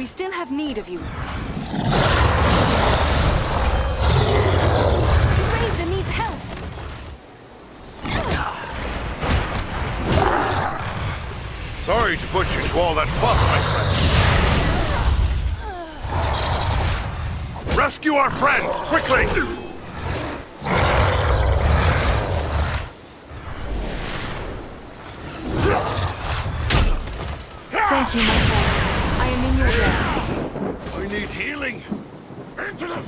still have need of you. Ranger needs help! Sorry to put you to all that fuss, my friend. Rescue our friend, quickly! Thank you, my friend. I am in your debt. I need healing. Into the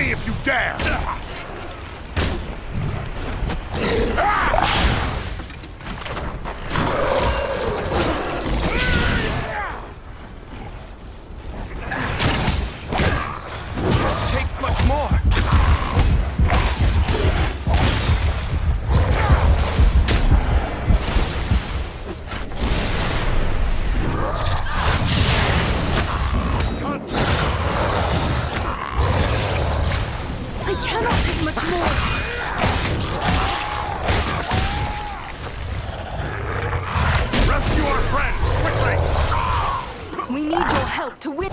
if you dare! Take much more! Much more. Rescue our friends, quickly! We need your help to win.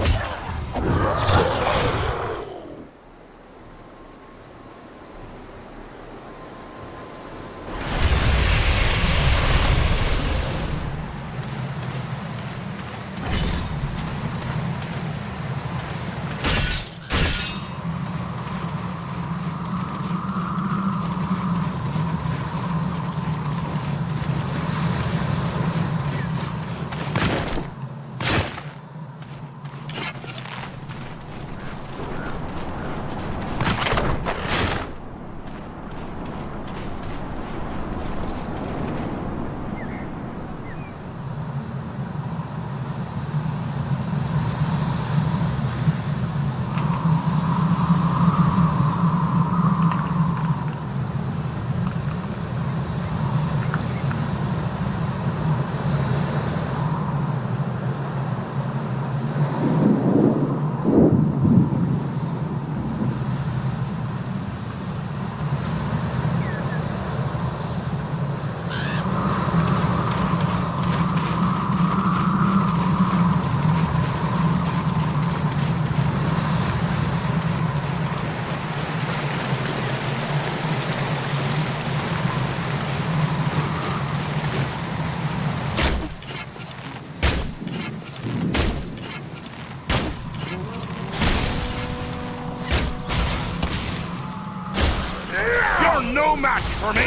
No match for me!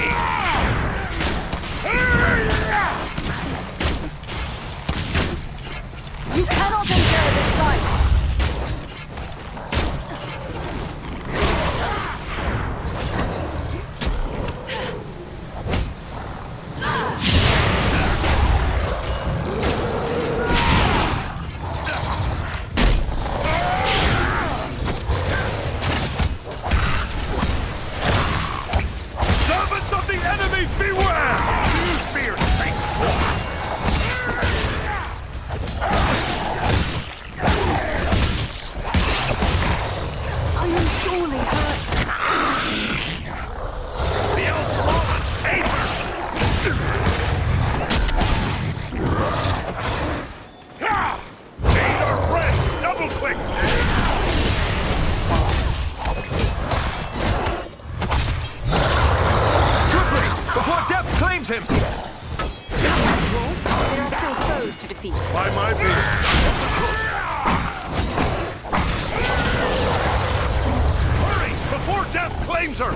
You cannot endure this fight! Him! There are still foes to defeat. By my being. Hurry! Before death claims her!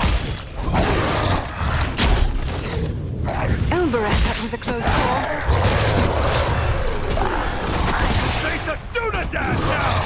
Elbereth, that was a close call. Face a Dunadan now!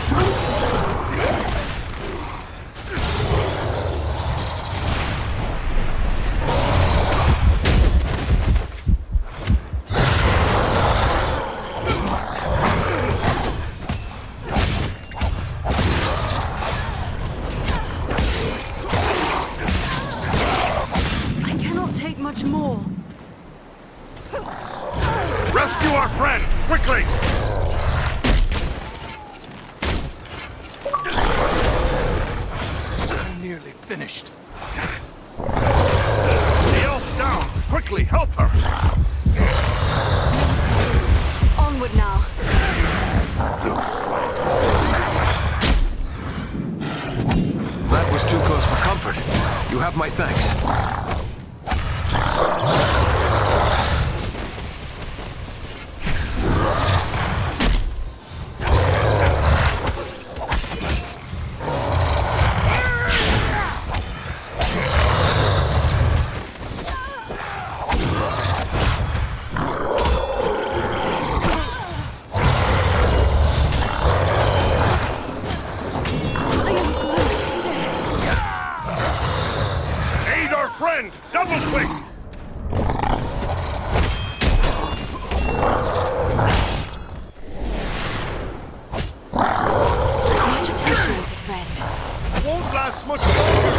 our friend, quickly! I'm nearly finished. The elf's down! Quickly, help her! Onward now. That was too close for comfort. You have my thanks. I am close to death. Aid our friend! Double quick! Much appreciated, friend. Won't last much longer!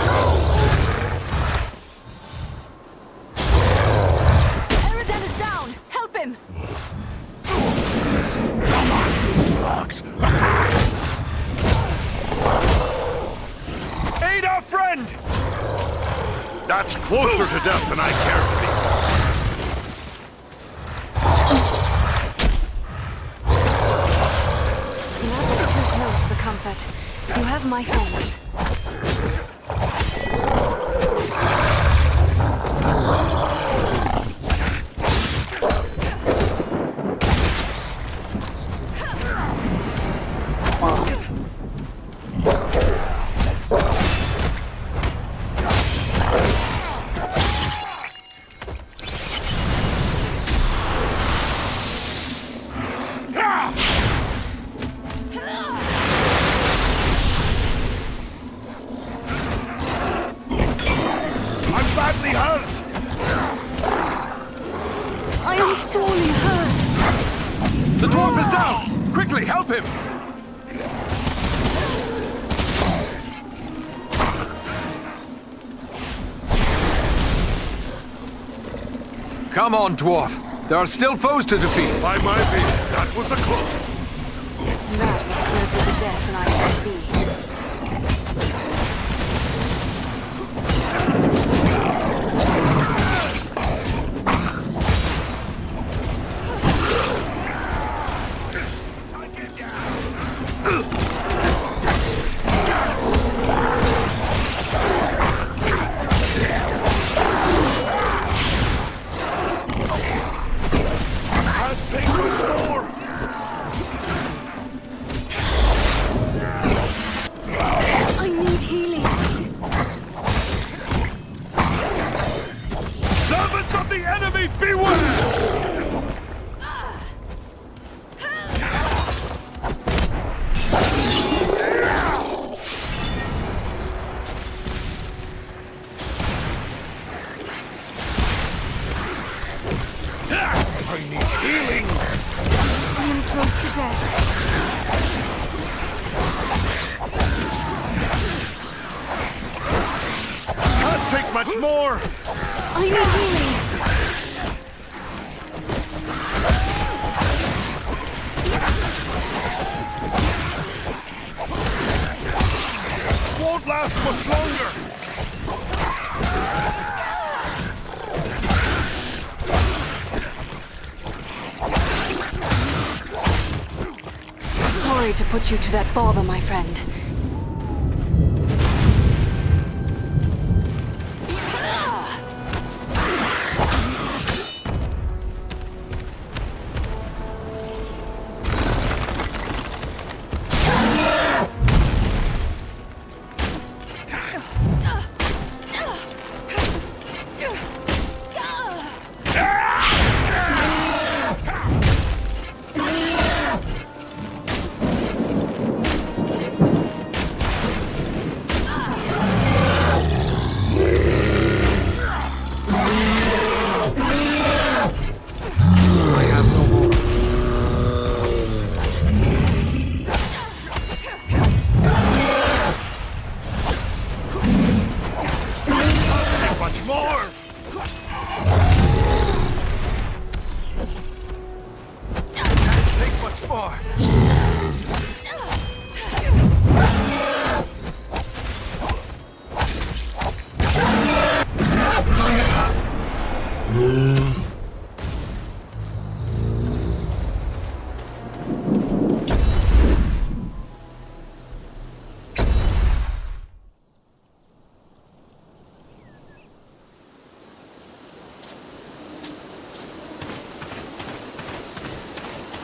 Eridan is down! Help him! Slugs! Aid our friend! That's closer to death than I care to be. That was too close for comfort. You have my thanks. I'm badly hurt! I am sorely hurt. The dwarf is down! Quickly, help him! Come on, dwarf. There are still foes to defeat. By my feet, that was a close one. That was closer to death than I could be. Can't take much more! I need healing. Servants of the enemy, beware! I need healing! I am close to death. Can't take much more! I need healing. Won't last much longer! Sorry to put you to that bother, my friend.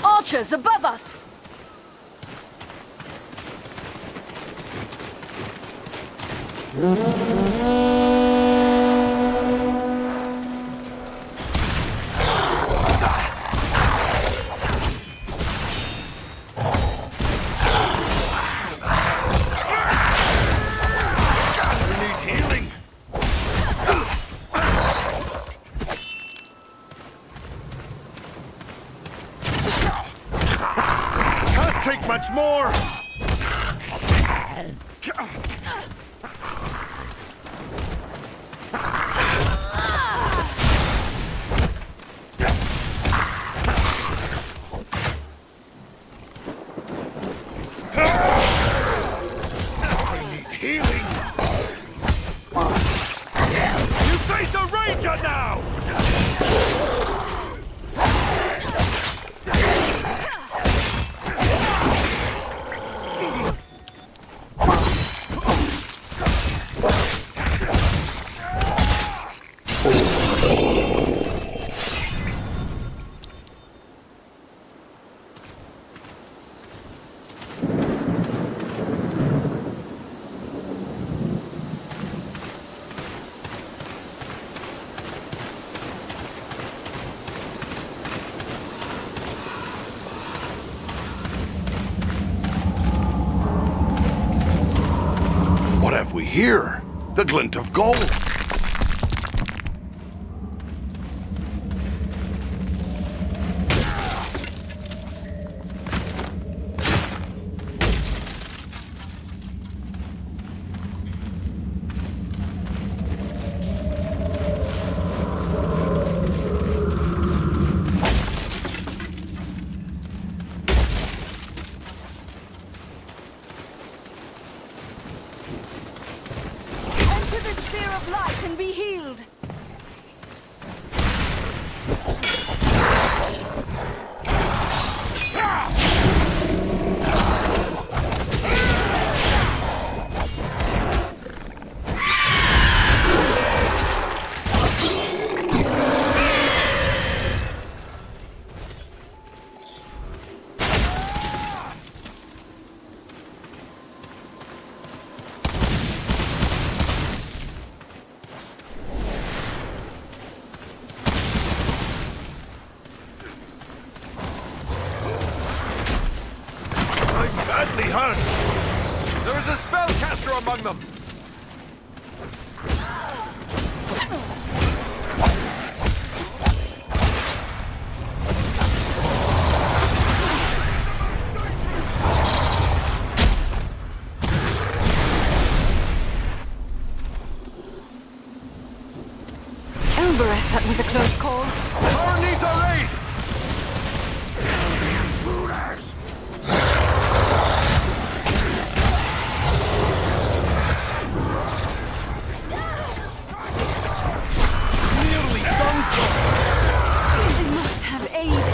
Archers above us! We need healing. Can't take much more. I need healing. You face a ranger now. What have we here? The glint of gold. Enter the sphere of light and be healed! I'm badly hurt. There is a spellcaster among them! Elbereth, that was a close call. Thor needs our aid! Nearly done for. They must have aid.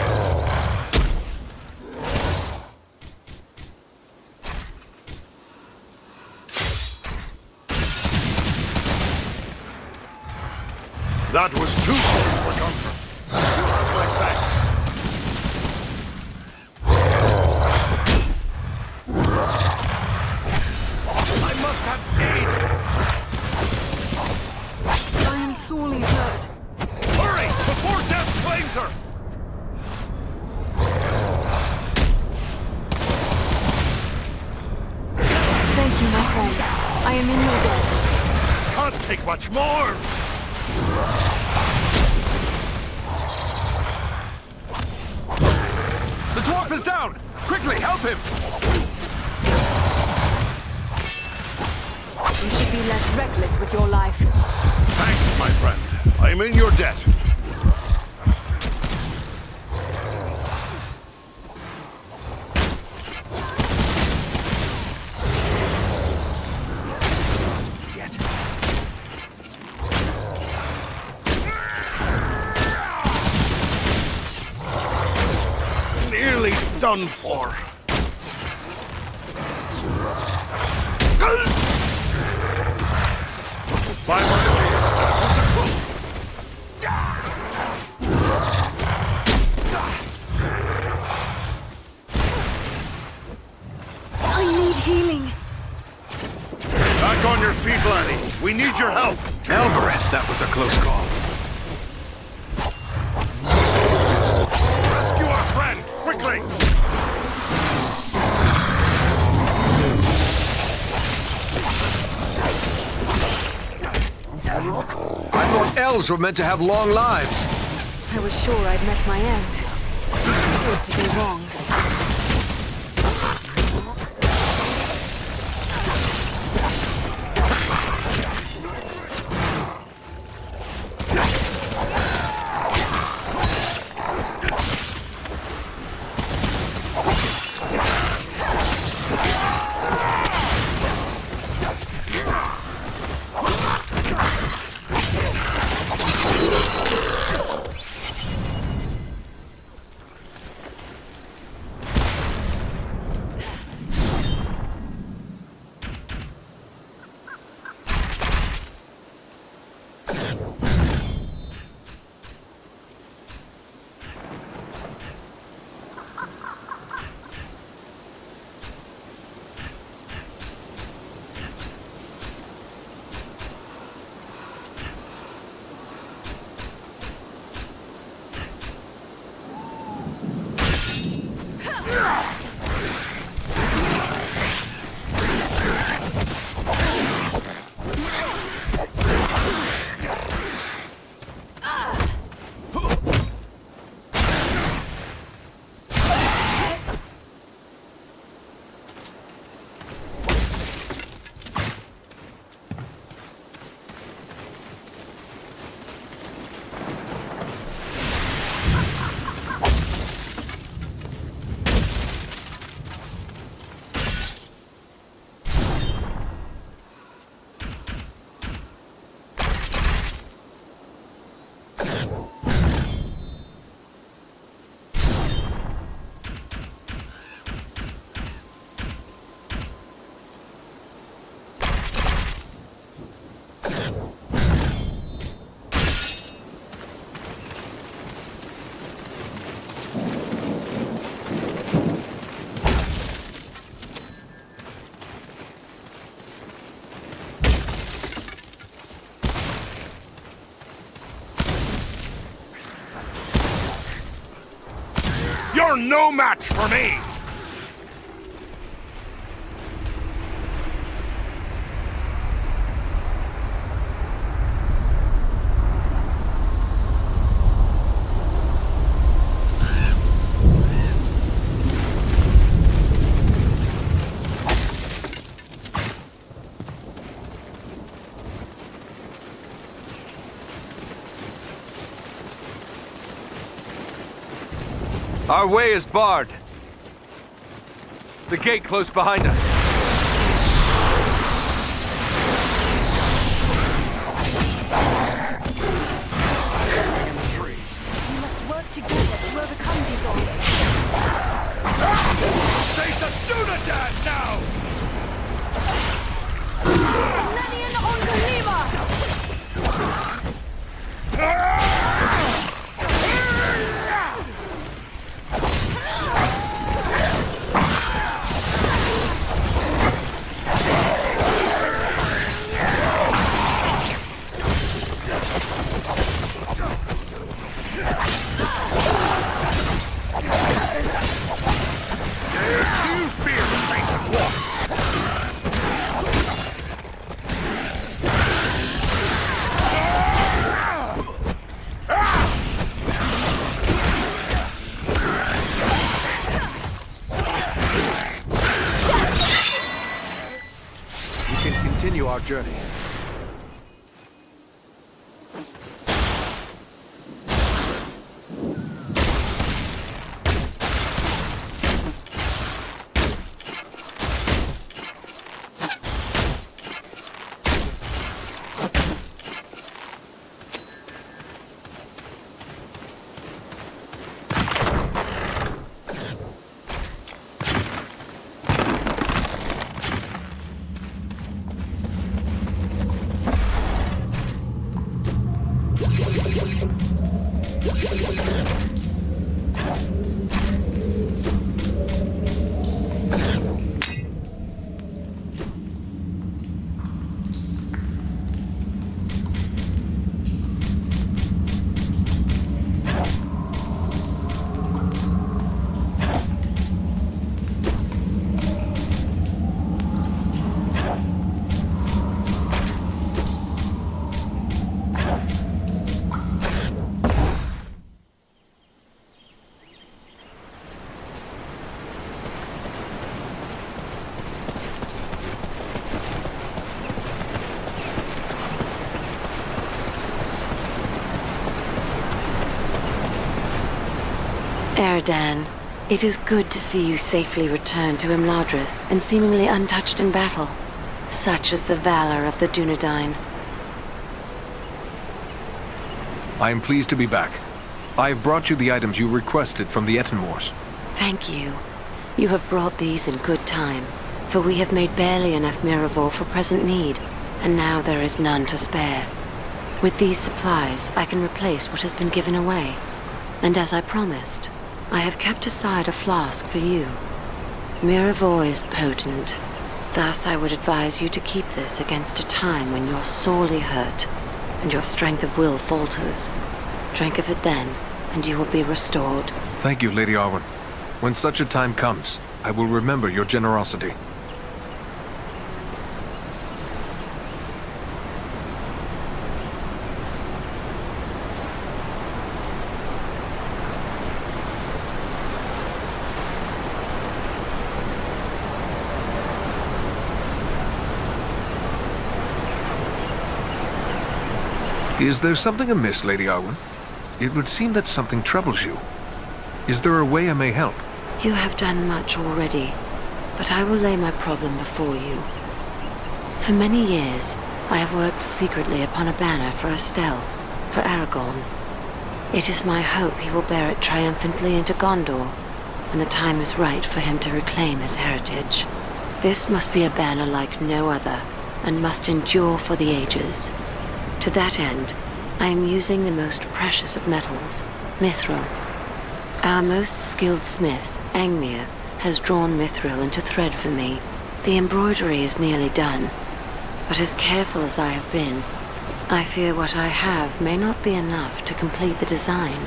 That was too close for comfort. You have my thanks. I must have aid. I am sorely hurt. Hurry, before death claims her. Thank you, my friend. I am in your debt. Can't take much more. The dwarf is down! Quickly, help him! You should be less reckless with your life. Thanks, my friend. I'm in your debt. Shit. done for. I need healing. Back on your feet, laddie. We need your help. Elbereth, that was a close call. Rescue our friend, quickly! I thought elves were meant to have long lives. I was sure I'd met my end. It's good to be wrong. You're no match for me! Our way is barred. The gate close behind us. We must work together to overcome these odds. Say the Dunadan now! Lenian on Galima! You fear the face of war! We can continue our journey. Eridan, it is good to see you safely return to Imladris and seemingly untouched in battle. Such is the valor of the Dunedain. I am pleased to be back. I have brought you the items you requested from the Etenmoors. Thank you. You have brought these in good time, for we have made barely enough Miraval for present need, and now there is none to spare. With these supplies, I can replace what has been given away. And as I promised, I have kept aside a flask for you. Miraval is potent. Thus, I would advise you to keep this against a time when you're sorely hurt, and your strength of will falters. Drink of it then, and you will be restored. Thank you, Lady Arwen. When such a time comes, I will remember your generosity. Is there something amiss, Lady Arwen? It would seem that something troubles you. Is there a way I may help? You have done much already, but I will lay my problem before you. For many years, I have worked secretly upon a banner for Estelle, for Aragorn. It is my hope he will bear it triumphantly into Gondor, when the time is right for him to reclaim his heritage. This must be a banner like no other, and must endure for the ages. To that end, I am using the most precious of metals, mithril. Our most skilled smith, Angmir, has drawn mithril into thread for me. The embroidery is nearly done, but as careful as I have been, I fear what I have may not be enough to complete the design.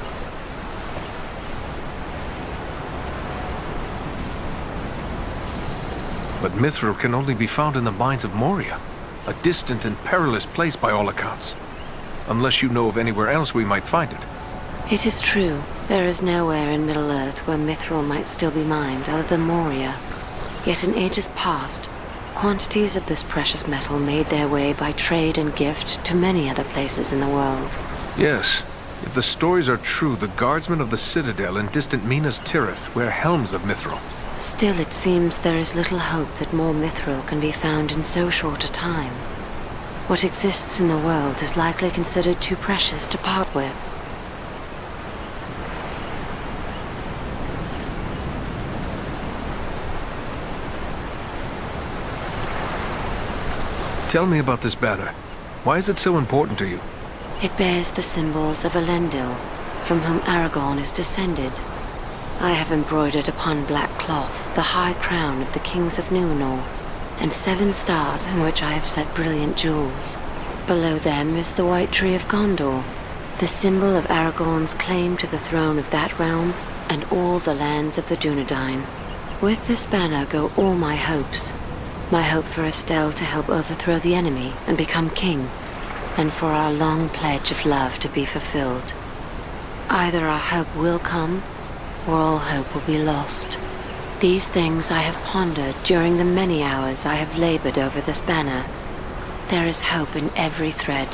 But mithril can only be found in the mines of Moria, a distant and perilous place by all accounts. Unless you know of anywhere else we might find it. It is true, there is nowhere in Middle-earth where mithril might still be mined other than Moria. Yet in ages past, quantities of this precious metal made their way by trade and gift to many other places in the world. Yes, if the stories are true, the guardsmen of the Citadel in distant Minas Tirith wear helms of mithril. Still, it seems there is little hope that more mithril can be found in so short a time. What exists in the world is likely considered too precious to part with. Tell me about this banner. Why is it so important to you? It bears the symbols of Elendil, from whom Aragorn is descended. I have embroidered upon black cloth the high crown of the kings of Numenor, and 7 stars in which I have set brilliant jewels. Below them is the White Tree of Gondor, the symbol of Aragorn's claim to the throne of that realm and all the lands of the Dunedain. With this banner go all my hopes. My hope for Estelle to help overthrow the enemy and become king, and for our long pledge of love to be fulfilled. Either our hope will come, or all hope will be lost. These things I have pondered during the many hours I have labored over this banner. There is hope in every thread,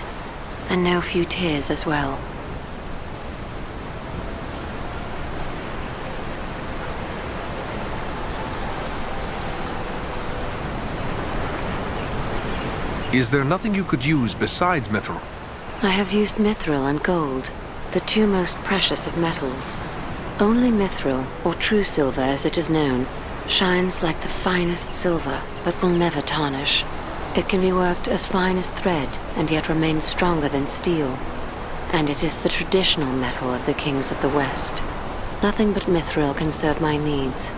and no few tears as well. Is there nothing you could use besides mithril? I have used mithril and gold, the 2 most precious of metals. Only mithril, or true silver as it is known, shines like the finest silver, but will never tarnish. It can be worked as fine as thread, and yet remains stronger than steel. And it is the traditional metal of the kings of the West. Nothing but mithril can serve my needs.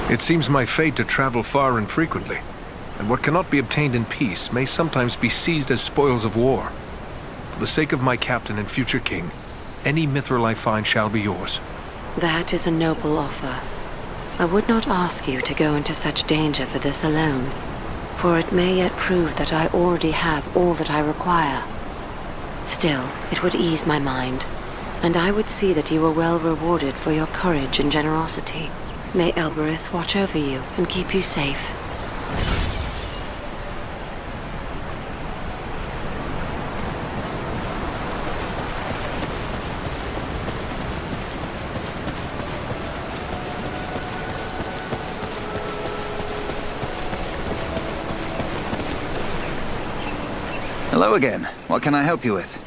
It seems my fate to travel far and frequently, and what cannot be obtained in peace may sometimes be seized as spoils of war. For the sake of my captain and future king, any mithril I find shall be yours. That is a noble offer. I would not ask you to go into such danger for this alone, for it may yet prove that I already have all that I require. Still, it would ease my mind, and I would see that you were well rewarded for your courage and generosity. May Elbereth watch over you and keep you safe. Hello again. What can I help you with?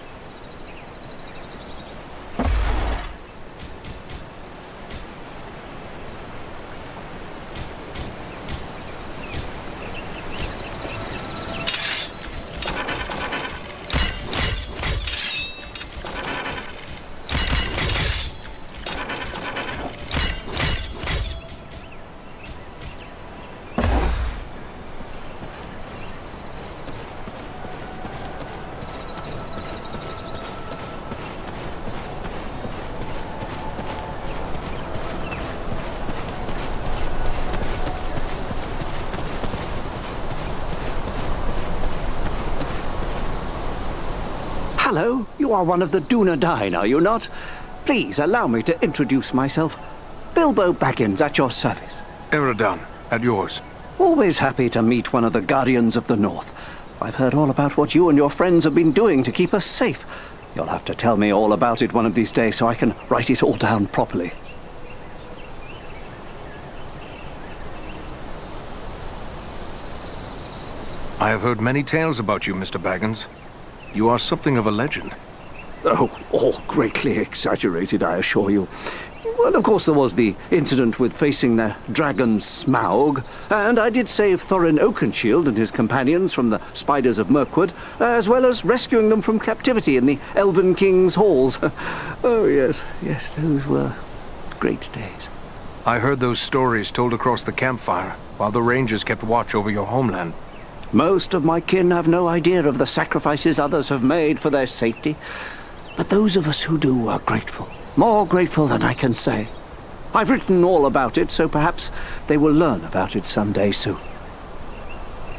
Hello, you are one of the Dunedain, are you not? Please allow me to introduce myself. Bilbo Baggins at your service. Eradan, at yours. Always happy to meet one of the Guardians of the North. I've heard all about what you and your friends have been doing to keep us safe. You'll have to tell me all about it one of these days so I can write it all down properly. I have heard many tales about you, Mr. Baggins. You are something of a legend. Oh, all greatly exaggerated, I assure you. Well, of course, there was the incident with facing the dragon Smaug, and I did save Thorin Oakenshield and his companions from the spiders of Mirkwood, as well as rescuing them from captivity in the Elven King's halls. Oh, yes, those were great days. I heard those stories told across the campfire, while the Rangers kept watch over your homeland. Most of my kin have no idea of the sacrifices others have made for their safety, but those of us who do are grateful. More grateful than I can say. I've written all about it, so perhaps they will learn about it someday soon.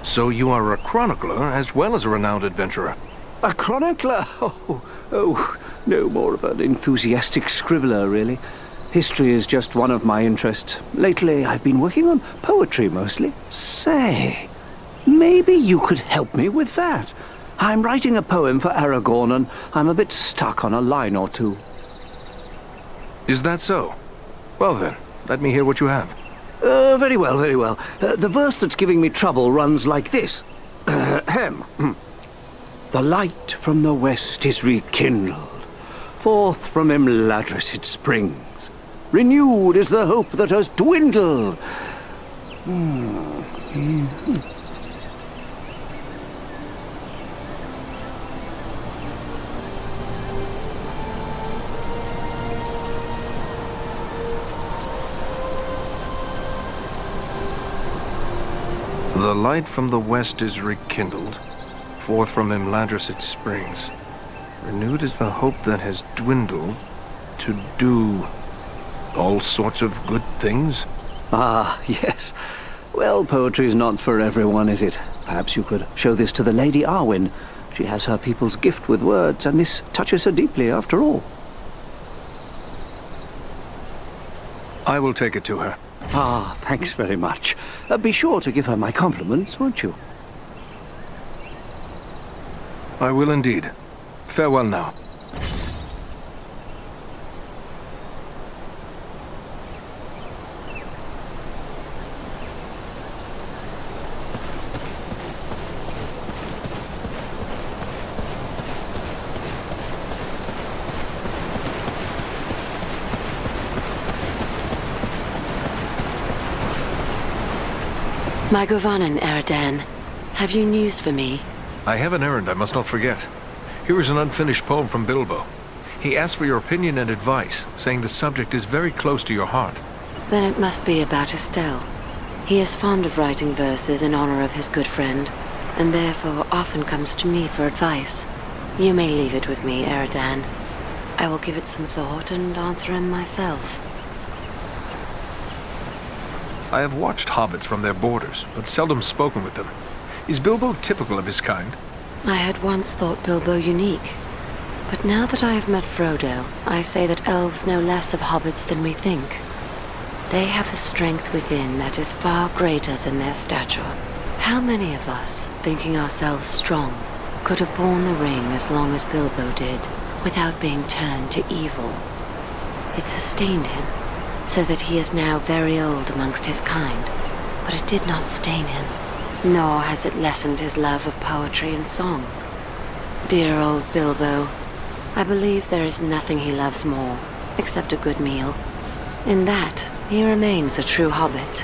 So you are a chronicler as well as a renowned adventurer. A chronicler? Oh, no more of an enthusiastic scribbler, really. History is just one of my interests. Lately, I've been working on poetry mostly. Say, maybe you could help me with that. I'm writing a poem for Aragorn, and I'm a bit stuck on a line or two. Is that so? Well then, let me hear what you have. Very well, very well. The verse that's giving me trouble runs like this. Ahem. The light from the west is rekindled. Forth from Imladris it springs. Renewed is the hope that has dwindled. The light from the west is rekindled. Forth from Imladris it springs. Renewed is the hope that has dwindled to do all sorts of good things. Ah, yes. Well, poetry's not for everyone, is it? Perhaps you could show this to the Lady Arwen. She has her people's gift with words, and this touches her deeply after all. I will take it to her. Ah, thanks very much. Be sure to give her my compliments, won't you? I will indeed. Farewell now. My Govanen, Eradan, have you news for me? I have an errand I must not forget. Here is an unfinished poem from Bilbo. He asked for your opinion and advice, saying the subject is very close to your heart. Then it must be about Estelle. He is fond of writing verses in honor of his good friend, and therefore often comes to me for advice. You may leave it with me, Eridan. I will give it some thought and answer him myself. I have watched hobbits from their borders, but seldom spoken with them. Is Bilbo typical of his kind? I had once thought Bilbo unique, but now that I have met Frodo, I say that elves know less of hobbits than we think. They have a strength within that is far greater than their stature. How many of us, thinking ourselves strong, could have borne the ring as long as Bilbo did, without being turned to evil? It sustained him, so that he is now very old amongst his kind, but it did not stain him, nor has it lessened his love of poetry and song. Dear old Bilbo, I believe there is nothing he loves more, except a good meal. In that, he remains a true hobbit.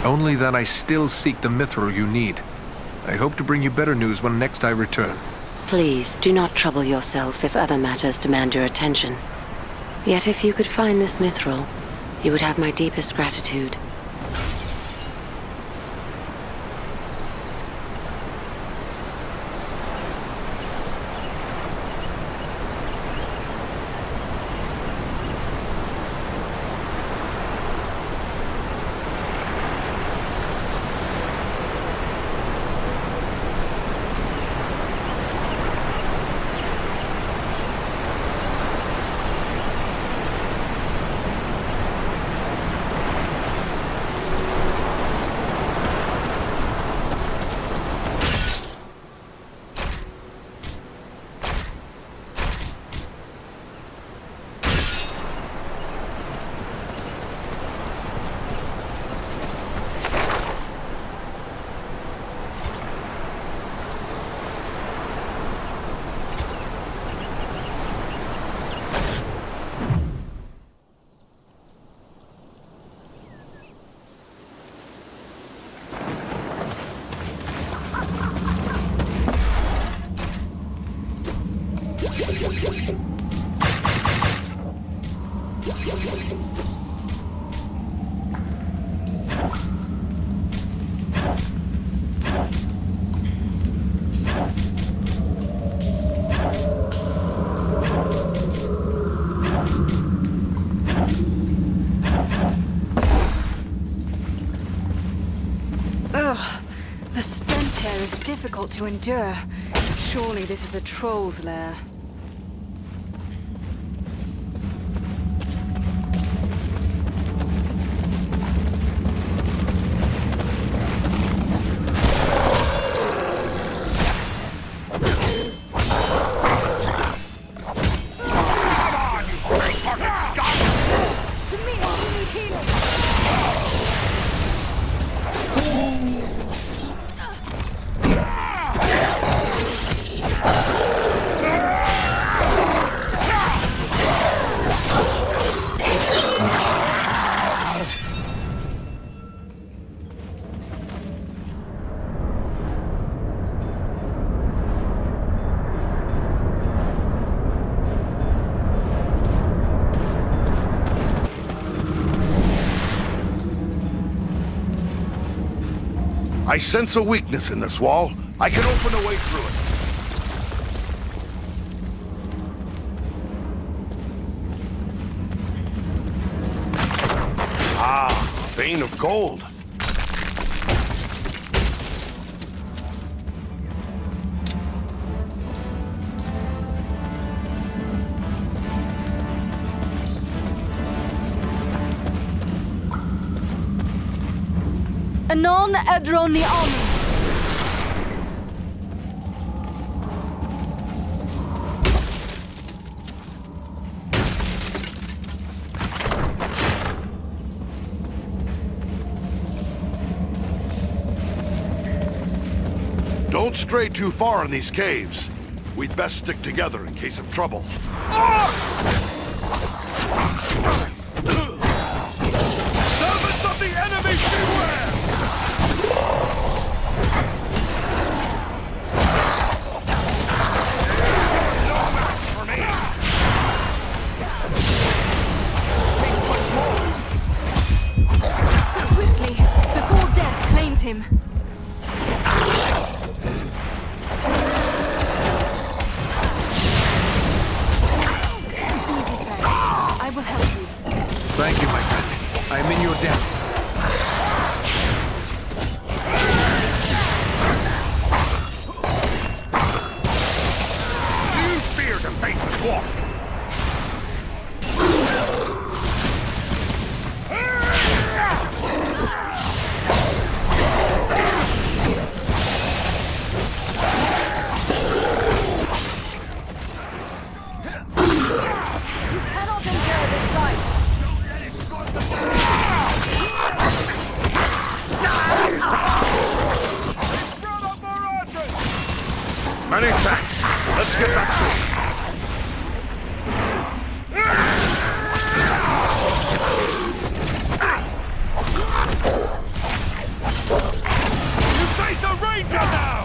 Only that I still seek the mithril you need. I hope to bring you better news when next I return. Please, do not trouble yourself if other matters demand your attention. Yet if you could find this mithril, you would have my deepest gratitude. Ugh, the stench here is difficult to endure. Surely this is a troll's lair. I sense a weakness in this wall. I can open a way through it. Ah, a vein of gold. Anon Edroni Almond. Don't stray too far in these caves. We'd best stick together in case of trouble. Servants of the enemy, beware! No match for me! Swiftly, before death claims him. Easy, friend. I will help you. Thank you, my friend. I am in your debt. You fear to face a dwarf! You cannot endure this light. Many thanks. Let's get back to it. You face a ranger now!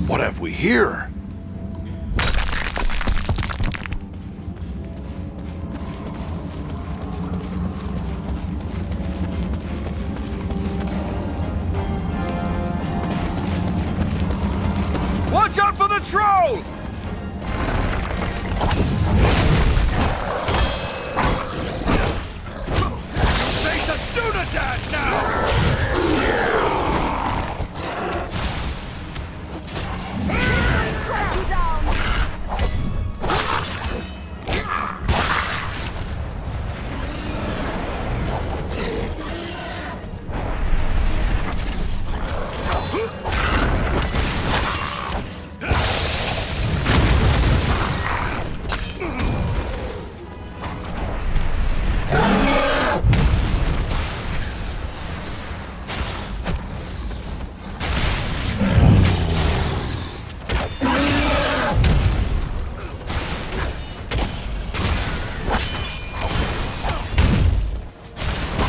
What have we here? Watch out for the troll! Face a Dunadan now! Strike you down.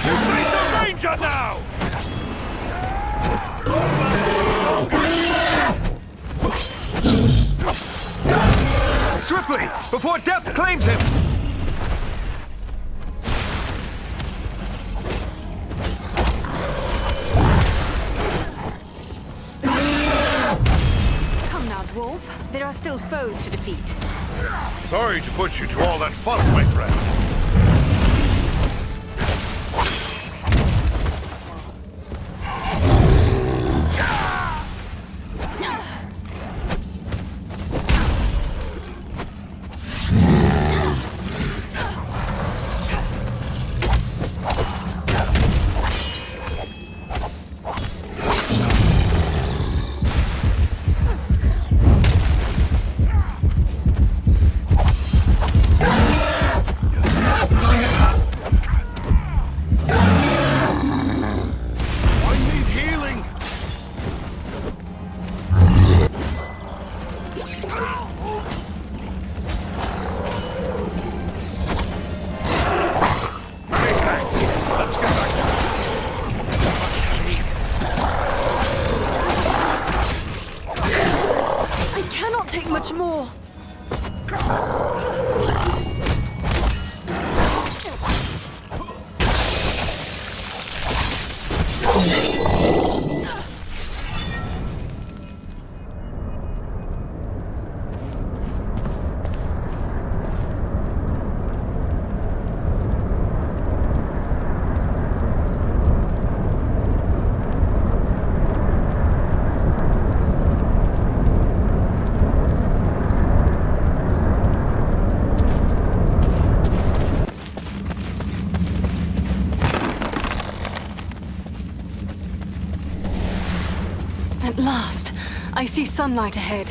You face a ranger now! Swiftly, before death claims him! Come now, dwarf. There are still foes to defeat. Sorry to put you to all that fuss, my friend. I see sunlight ahead.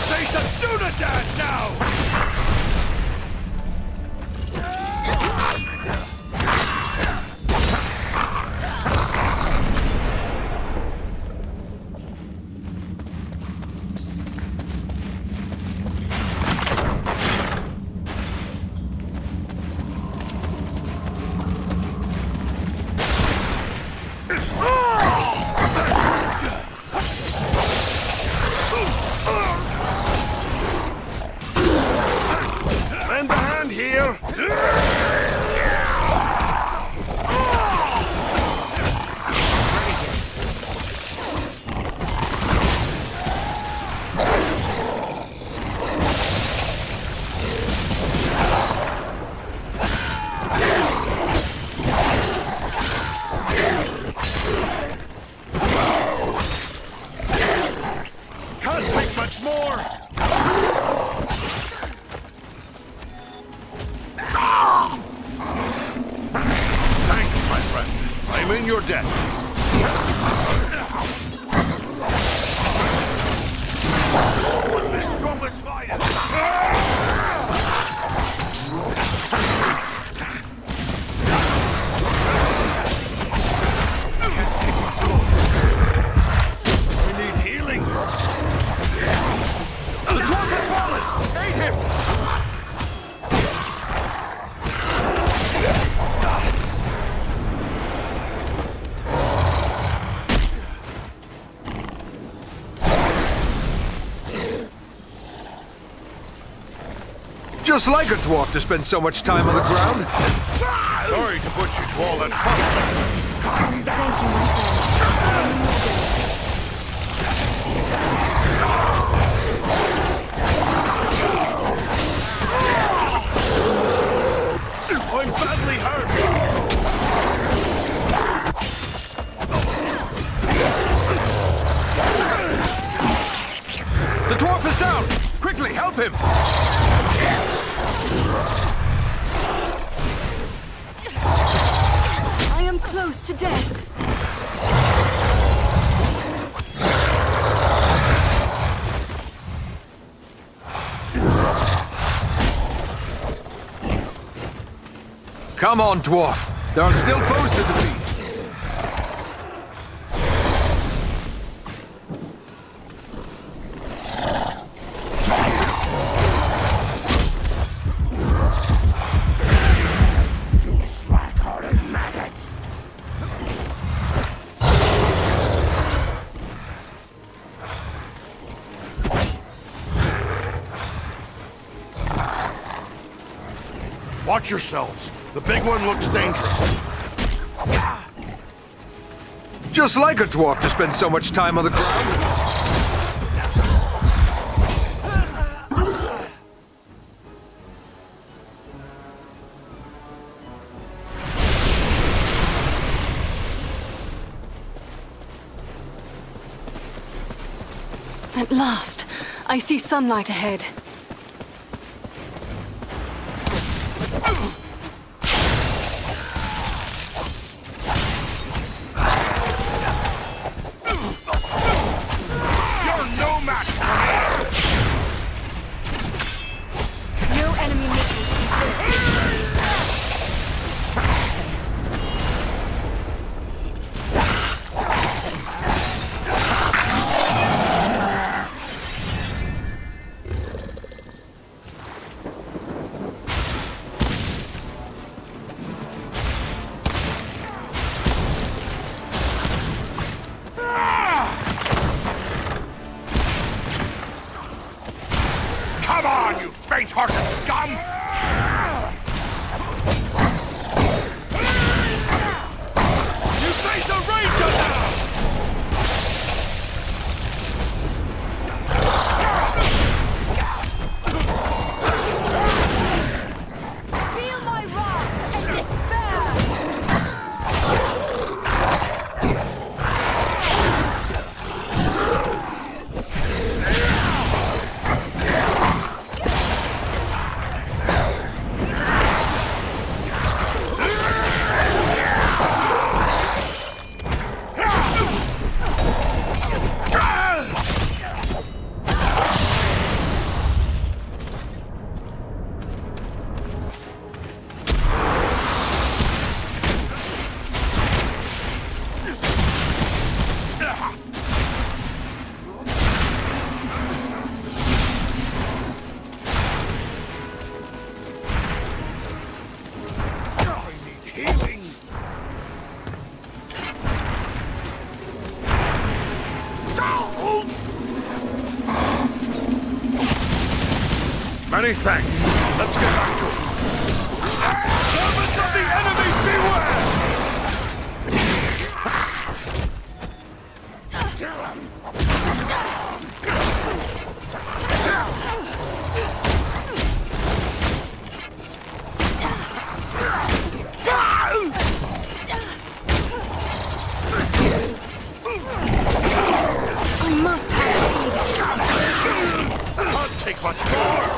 Face a Dunadan now! Lend a hand here! Can't take much more! Thanks, my friend. I'm in your debt. The strongest fighter! We need healing. The dwarf has fallen! Aid him! Just like a dwarf to spend so much time on the ground. Sorry to put you to all that fuss. Thank you, my friend. I'm badly hurt. The dwarf is down! Quickly, help him! I am close to death. Come on, dwarf. There are still foes to defeat. Watch yourselves. The big one looks dangerous. Just like a dwarf to spend so much time on the ground. At last, I see sunlight ahead. You're no match for me! No enemy missiles. Come on, you faint-hearted scum! You face a ranger now! Feel my wrath and despair! Many thanks. Let's get back to it. Servants of the enemy, beware! I must have aid. Can't take much more!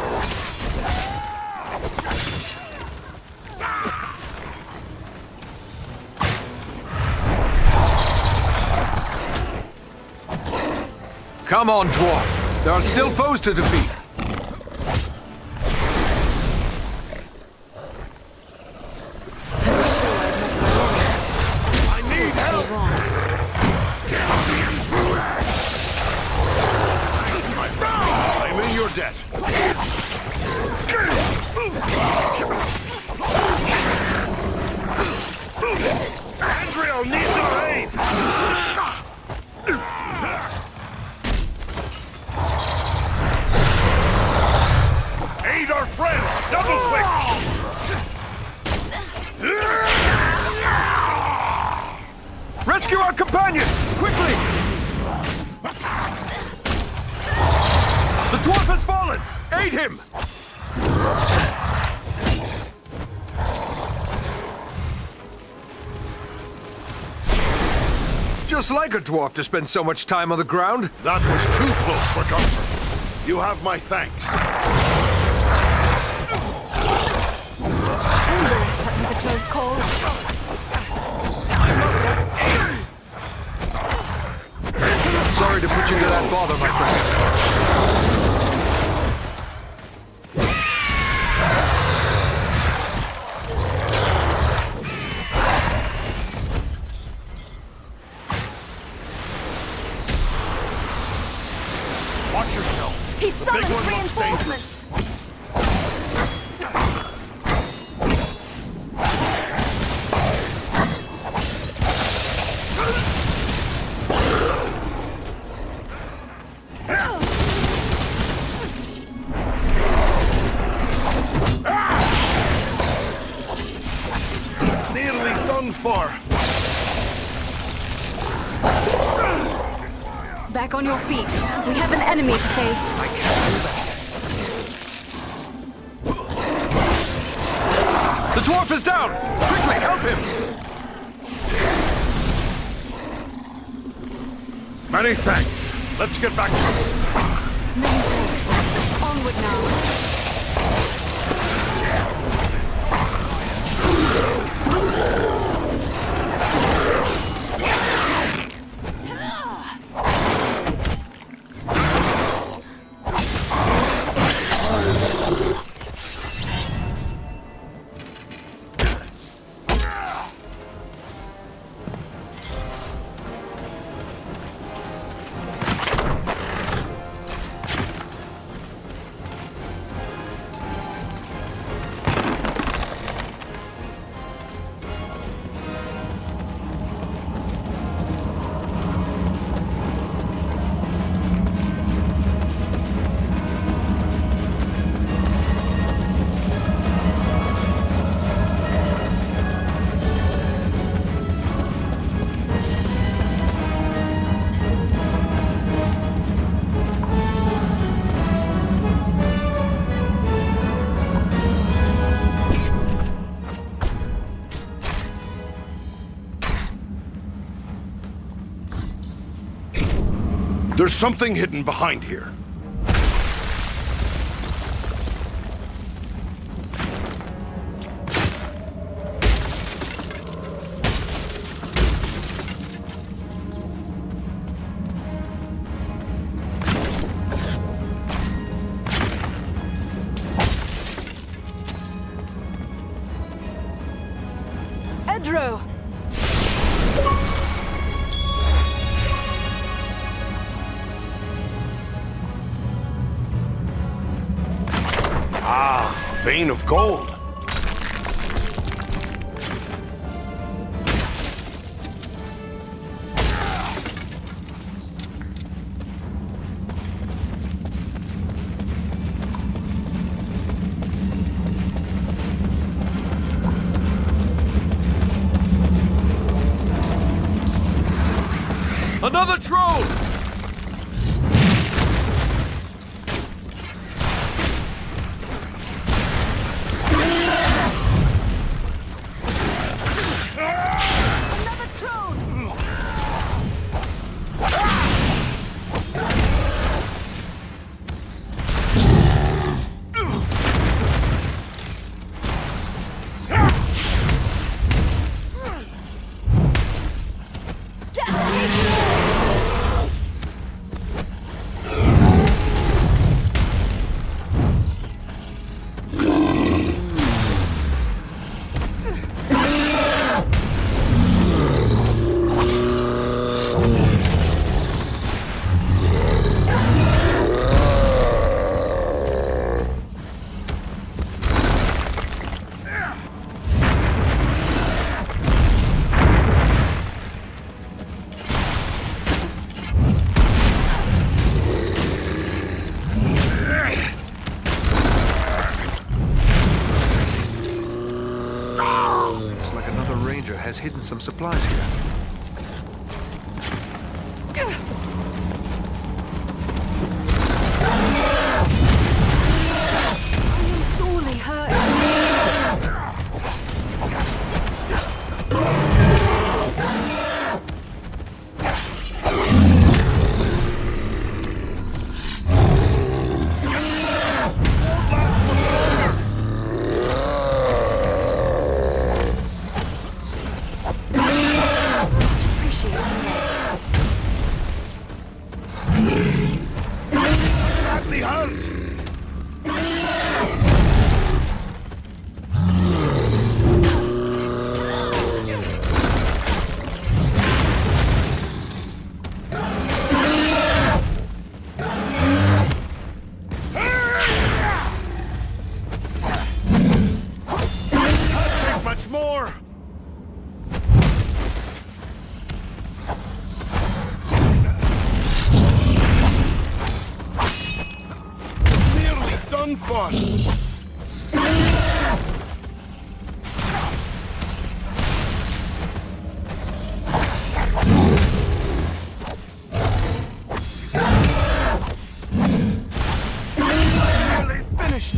Come on, dwarf. There are still foes to defeat. I need help! I'm in your debt. Andriel needs our aid! Aid our friends! Double quick! Rescue our companion! Quickly! The dwarf has fallen! Aid him! Just like a dwarf to spend so much time on the ground. That was too close for comfort. You have my thanks. That was a close call. Sorry to put you to that bother, my friend. Watch yourself. He The big summons one looks dangerous. reinforcements. Nearly done for. Back on your feet. We have an enemy to face. The dwarf is down! Quickly, help him! Many thanks. Let's get back to it. Many thanks. Onward now. There's something hidden behind here. Edro! Vein of gold. Another troll! Another troll! Looks like another ranger has hidden some supplies here. I am sorely hurt. Much appreciated. Badly hurt! Can't take much more! Nearly done for! Nearly finished!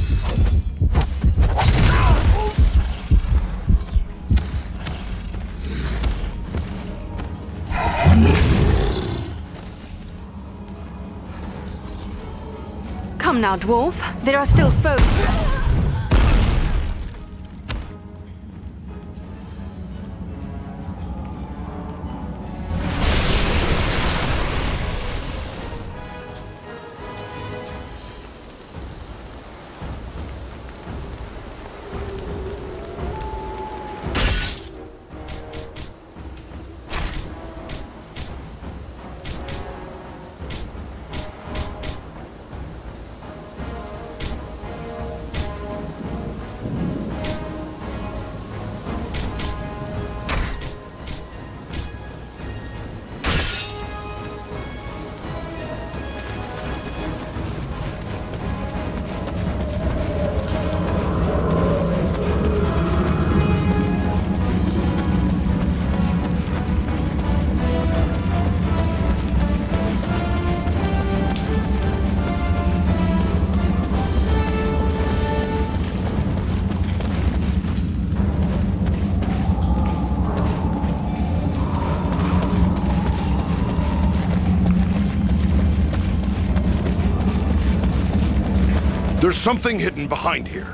Come now, dwarf. There are still foes. There's something hidden behind here.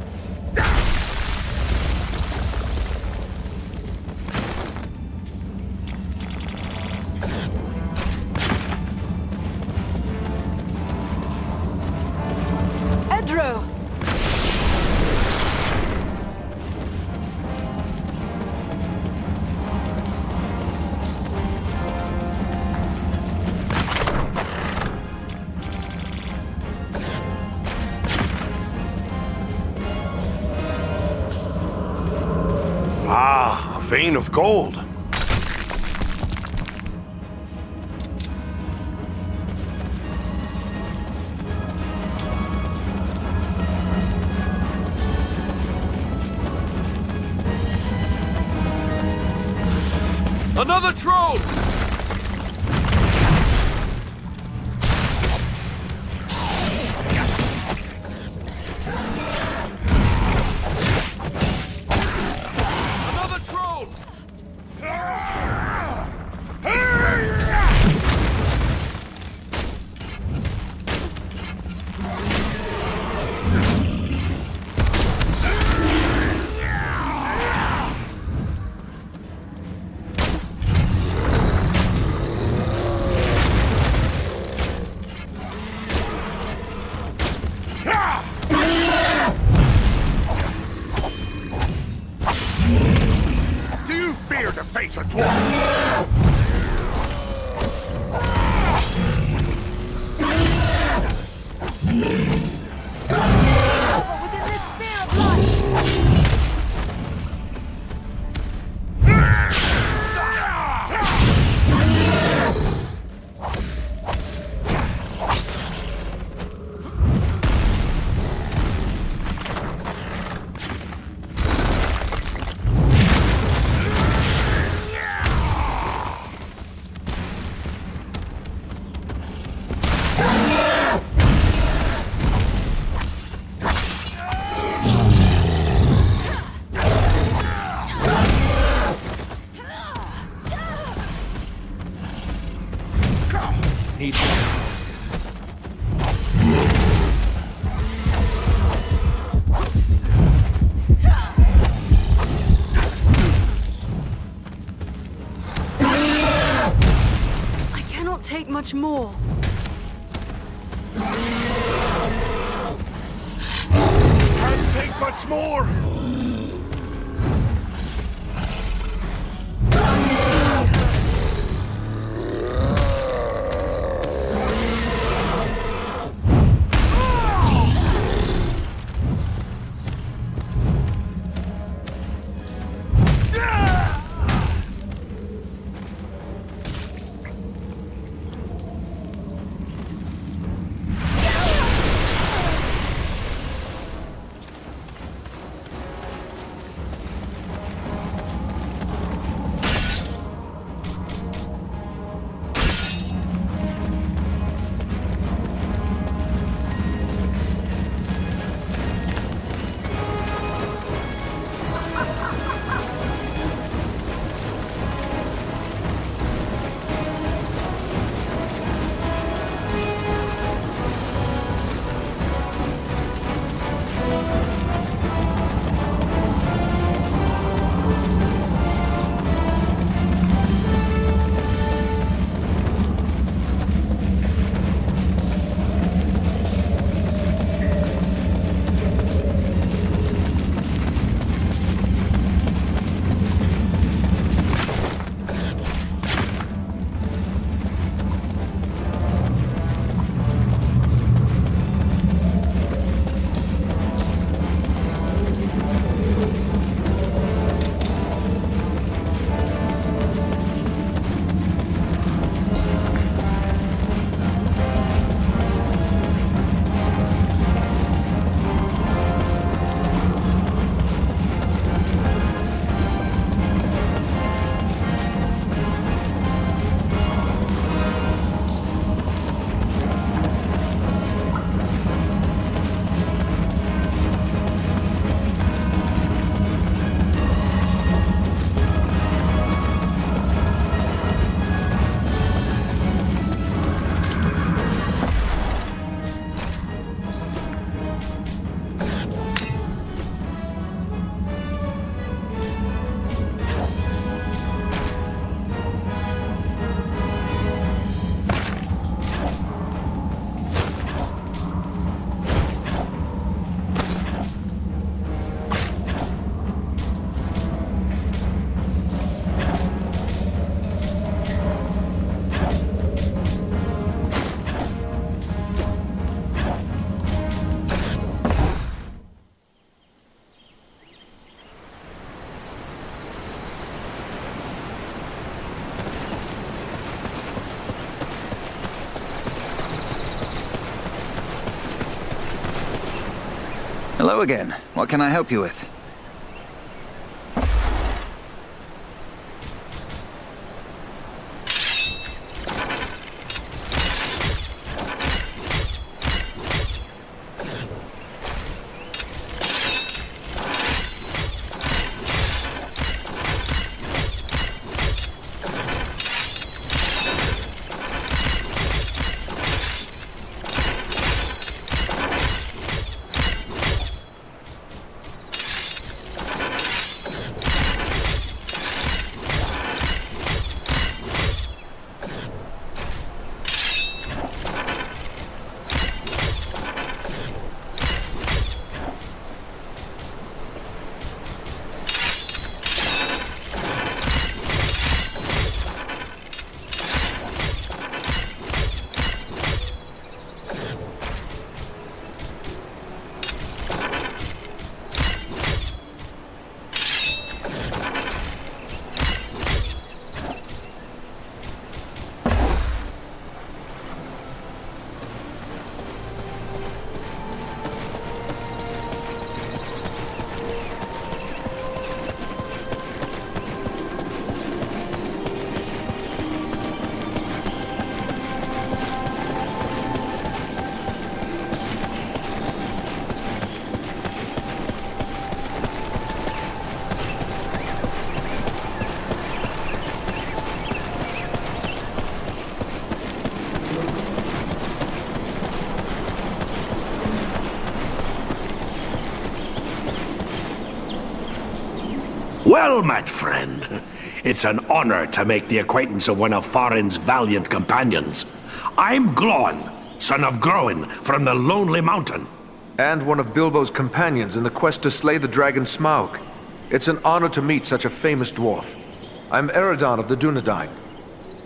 Edro! Ah, a vein of gold. Another troll! face at once. Within this sphere of light! Need I cannot take much more. Can't take much more. Hello again. What can I help you with? Well met, friend. It's an honor to make the acquaintance of one of Thorin's valiant companions. I'm Glóin, son of Groin, from the Lonely Mountain. And one of Bilbo's companions in the quest to slay the dragon Smaug. It's an honor to meet such a famous dwarf. I'm Eredon of the Dunedain.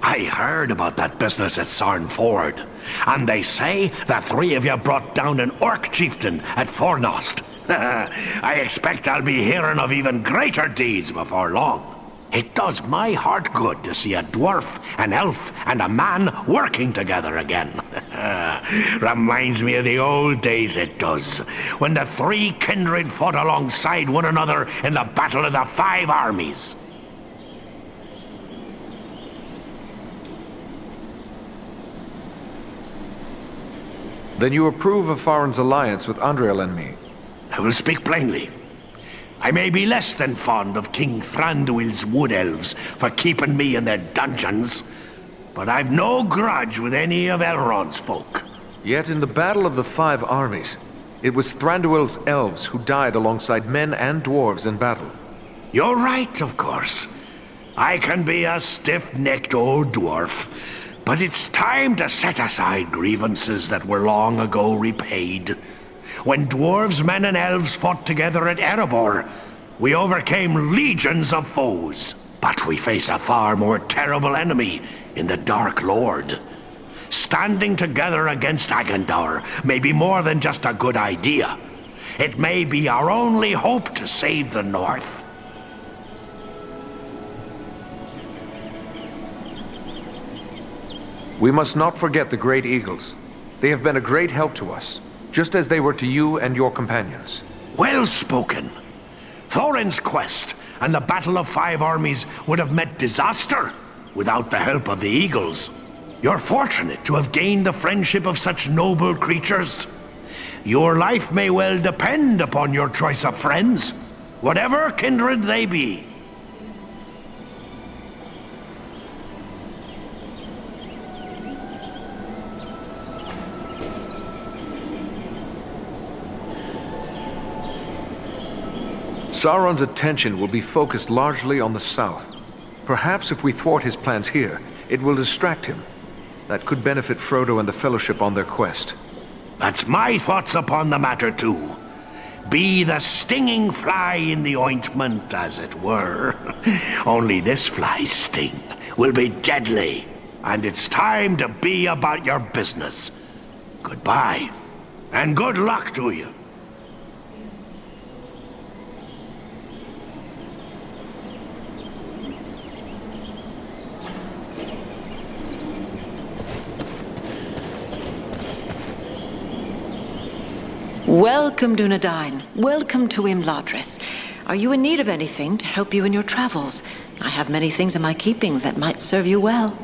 I heard about that business at Sarn Ford, and they say the three of you brought down an orc chieftain at Fornost. I expect I'll be hearing of even greater deeds before long. It does my heart good to see a dwarf, an elf, and a man working together again. Reminds me of the old days, it does, when the three kindred fought alongside one another in the Battle of the Five Armies. Then you approve of Thorin's alliance with Andriel and me? I will speak plainly. I may be less than fond of King Thranduil's wood elves for keeping me in their dungeons, but I've no grudge with any of Elrond's folk. Yet in the Battle of the Five Armies, it was Thranduil's elves who died alongside men and dwarves in battle. You're right, of course. I can be a stiff-necked old dwarf, but it's time to set aside grievances that were long ago repaid. When dwarves, men, and elves fought together at Erebor, we overcame legions of foes. But we face a far more terrible enemy in the Dark Lord. Standing together against Agandaur may be more than just a good idea. It may be our only hope to save the North. We must not forget the Great Eagles. They have been a great help to us, just as they were to you and your companions. Well spoken. Thorin's quest and the Battle of Five Armies would have met disaster without the help of the Eagles. You're fortunate to have gained the friendship of such noble creatures. Your life may well depend upon your choice of friends, whatever kindred they be. Sauron's attention will be focused largely on the south. Perhaps if we thwart his plans here, it will distract him. That could benefit Frodo and the Fellowship on their quest. That's my thoughts upon the matter, too. Be the stinging fly in the ointment, as it were. Only this fly's sting will be deadly, and it's time to be about your business. Goodbye, and good luck to you. Welcome, Dunedain. Welcome to Imladris. Are you in need of anything to help you in your travels? I have many things in my keeping that might serve you well.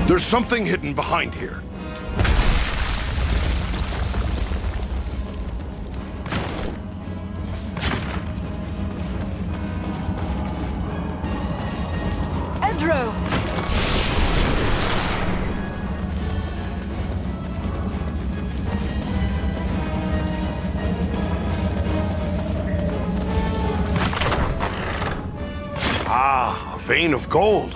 There's something hidden behind here. Edro! Ah, a vein of gold.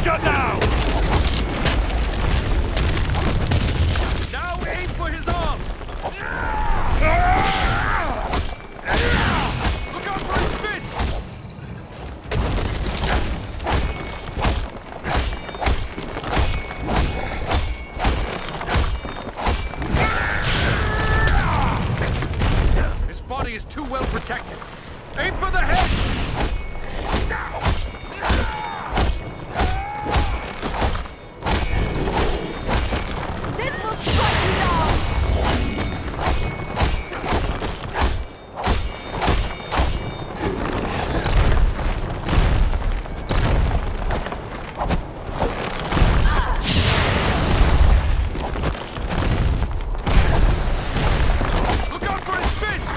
Danger now! Now aim for his arms! Look out for his fist! His body is too well protected. Aim for the head! This will strike you down! Look out for his fist!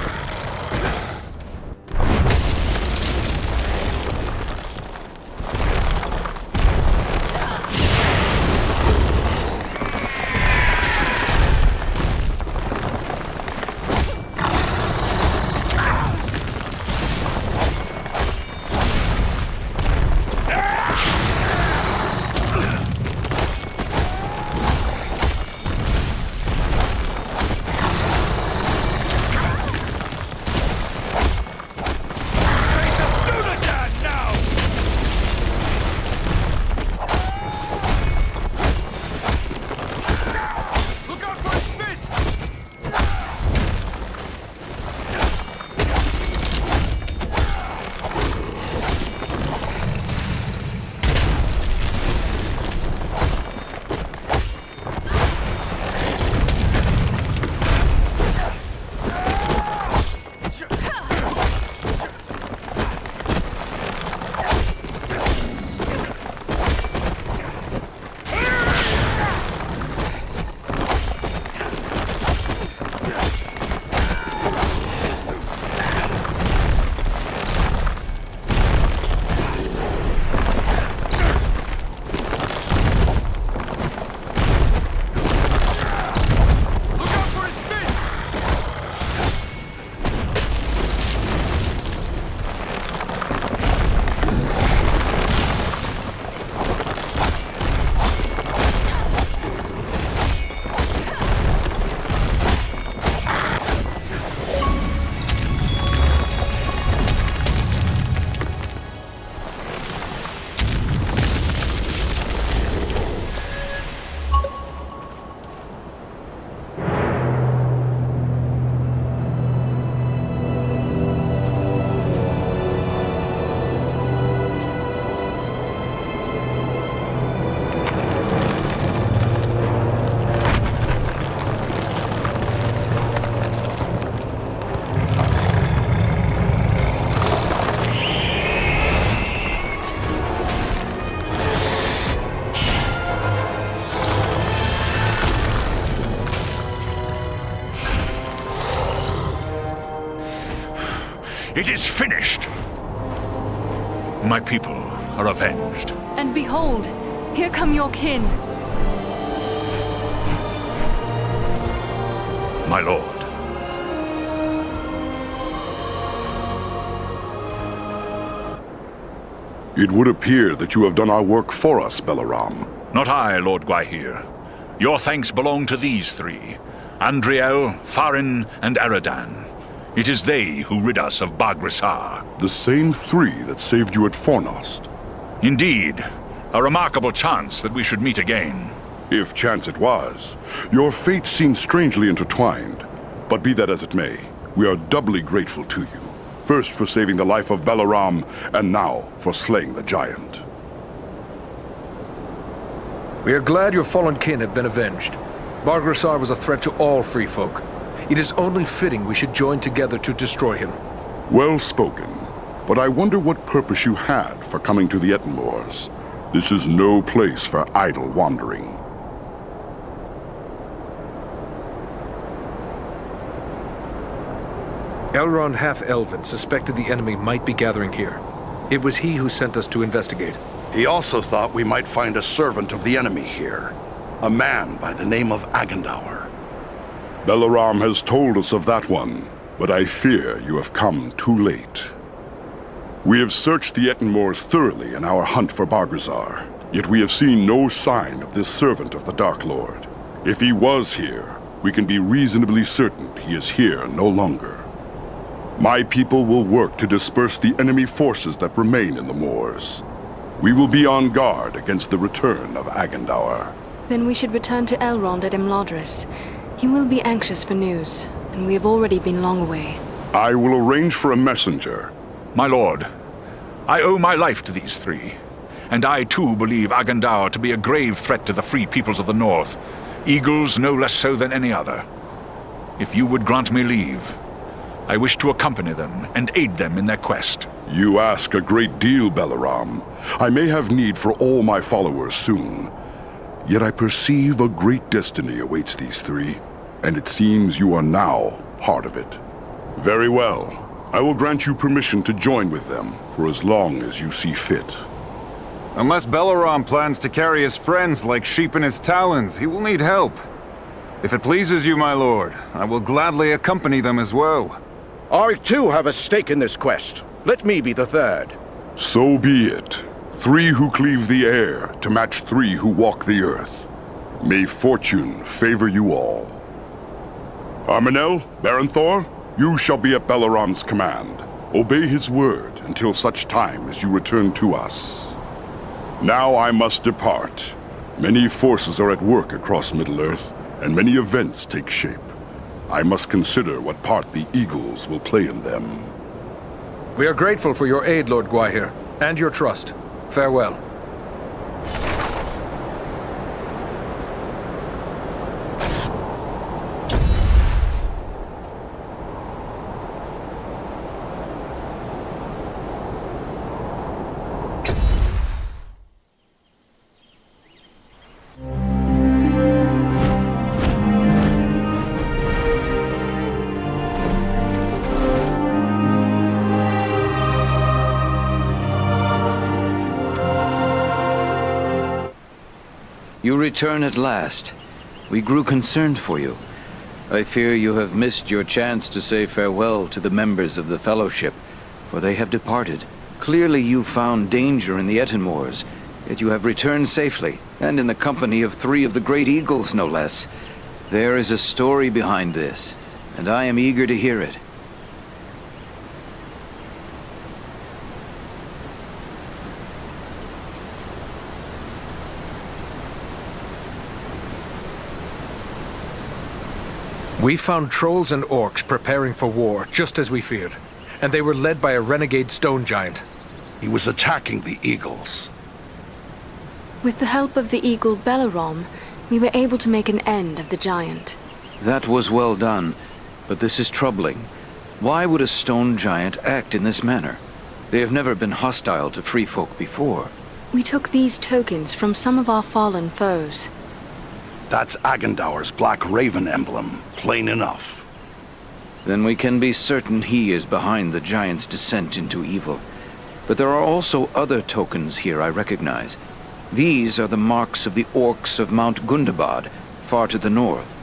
Face of Dunadan now! Look out for his fist! Look out for his fist! It is finished! My people are avenged. And behold, here come your kin. My lord. It would appear that you have done our work for us, Belaram. Not I, Lord Gwaihir. Your thanks belong to these three. Andriel, Farin, and Aradan. It is they who rid us of Baghrasar. The same three that saved you at Fornost. Indeed. A remarkable chance that we should meet again. If chance it was. Your fates seem strangely intertwined. But be that as it may, we are doubly grateful to you. First for saving the life of Belaram, and now for slaying the giant. We are glad your fallen kin have been avenged. Baghrasar was a threat to all free folk. It is only fitting we should join together to destroy him. Well spoken. But I wonder what purpose you had for coming to the Ettenmoors. This is no place for idle wandering. Elrond Half-Elven suspected the enemy might be gathering here. It was he who sent us to investigate. He also thought we might find a servant of the enemy here. A man by the name of Agandaur. Belaram has told us of that one, but I fear you have come too late. We have searched the Ettenmoors thoroughly in our hunt for Bargazar. Yet we have seen no sign of this servant of the Dark Lord. If he was here, we can be reasonably certain he is here no longer. My people will work to disperse the enemy forces that remain in the moors. We will be on guard against the return of Agandaur. Then we should return to Elrond at Imladris. He will be anxious for news, and we have already been long away. I will arrange for a messenger. My lord, I owe my life to these three. And I too believe Agandaur to be a grave threat to the free peoples of the North. Eagles no less so than any other. If you would grant me leave, I wish to accompany them and aid them in their quest. You ask a great deal, Balaram. I may have need for all my followers soon. Yet I perceive a great destiny awaits these three, and it seems you are now part of it. Very well. I will grant you permission to join with them for as long as you see fit. Unless Balaram plans to carry his friends like sheep in his talons, he will need help. If it pleases you, my lord, I will gladly accompany them as well. I too have a stake in this quest. Let me be the third. So be it. 3 who cleave the air to match 3 who walk the earth. May fortune favor you all. Arminel, Barenthor, you shall be at Balaram's command. Obey his word until such time as you return to us. Now I must depart. Many forces are at work across Middle-earth, and many events take shape. I must consider what part the Eagles will play in them. We are grateful for your aid, Lord Gwaihir, and your trust. Farewell. You return at last. We grew concerned for you. I fear you have missed your chance to say farewell to the members of the Fellowship, for they have departed. Clearly you found danger in the Etenmoors, yet you have returned safely, and in the company of 3 of the Great Eagles, no less. There is a story behind this, and I am eager to hear it. We found trolls and orcs preparing for war, just as we feared. And they were led by a renegade stone giant. He was attacking the Eagles. With the help of the eagle Balaram, we were able to make an end of the giant. That was well done, but this is troubling. Why would a stone giant act in this manner? They have never been hostile to free folk before. We took these tokens from some of our fallen foes. That's Agandaur's Black Raven emblem, plain enough. Then we can be certain he is behind the giant's descent into evil. But there are also other tokens here I recognize. These are the marks of the orcs of Mount Gundabad, far to the north.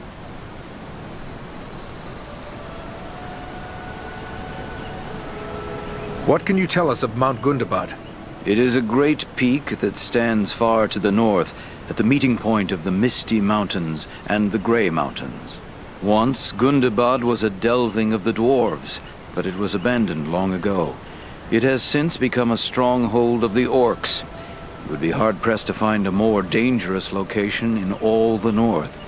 What can you tell us of Mount Gundabad? It is a great peak that stands far to the north, at the meeting point of the Misty Mountains and the Grey Mountains. Once, Gundabad was a delving of the dwarves, but it was abandoned long ago. It has since become a stronghold of the orcs. It would be hard-pressed to find a more dangerous location in all the north.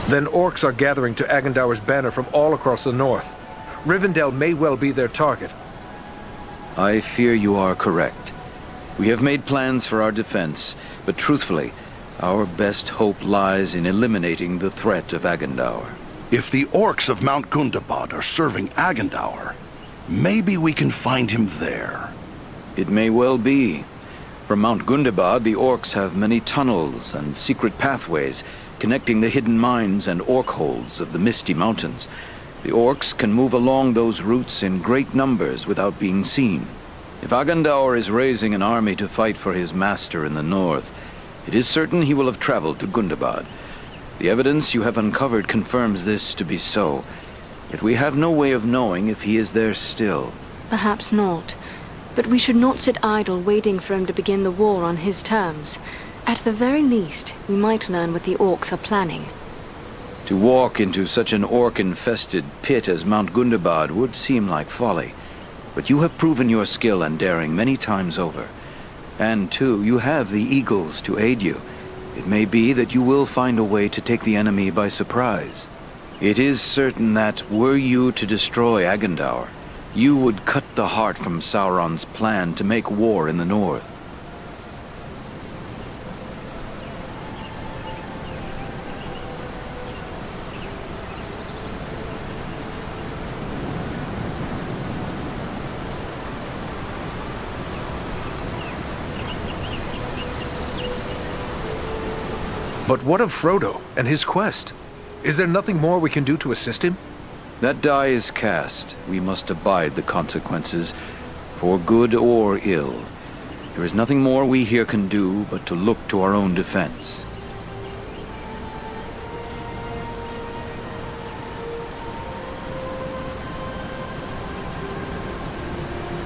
Then orcs are gathering to Agandaur's banner from all across the north. Rivendell may well be their target. I fear you are correct. We have made plans for our defense, but truthfully, our best hope lies in eliminating the threat of Agandaur. If the orcs of Mount Gundabad are serving Agandaur, maybe we can find him there. It may well be. From Mount Gundabad, the orcs have many tunnels and secret pathways connecting the hidden mines and orc holds of the Misty Mountains. The orcs can move along those routes in great numbers without being seen. If Agandaur is raising an army to fight for his master in the north, it is certain he will have traveled to Gundabad. The evidence you have uncovered confirms this to be so, yet we have no way of knowing if he is there still. Perhaps not. But we should not sit idle waiting for him to begin the war on his terms. At the very least, we might learn what the orcs are planning. To walk into such an orc-infested pit as Mount Gundabad would seem like folly. But you have proven your skill and daring many times over. And too, you have the eagles to aid you. It may be that you will find a way to take the enemy by surprise. It is certain that, were you to destroy Agandaur, you would cut the heart from Sauron's plan to make war in the north. But what of Frodo and his quest? Is there nothing more we can do to assist him? That die is cast. We must abide the consequences, for good or ill. There is nothing more we here can do but to look to our own defense.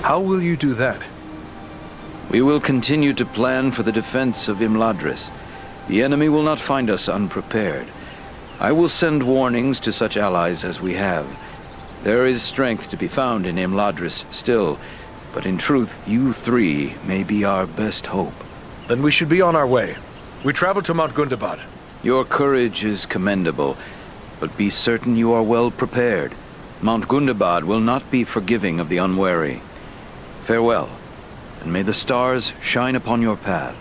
How will you do that? We will continue to plan for the defense of Imladris. The enemy will not find us unprepared. I will send warnings to such allies as we have. There is strength to be found in Imladris still, but in truth, you three may be our best hope. Then we should be on our way. We travel to Mount Gundabad. Your courage is commendable, but be certain you are well prepared. Mount Gundabad will not be forgiving of the unwary. Farewell, and may the stars shine upon your path.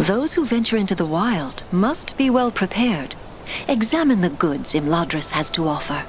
Those who venture into the wild must be well prepared. Examine the goods Imladris has to offer.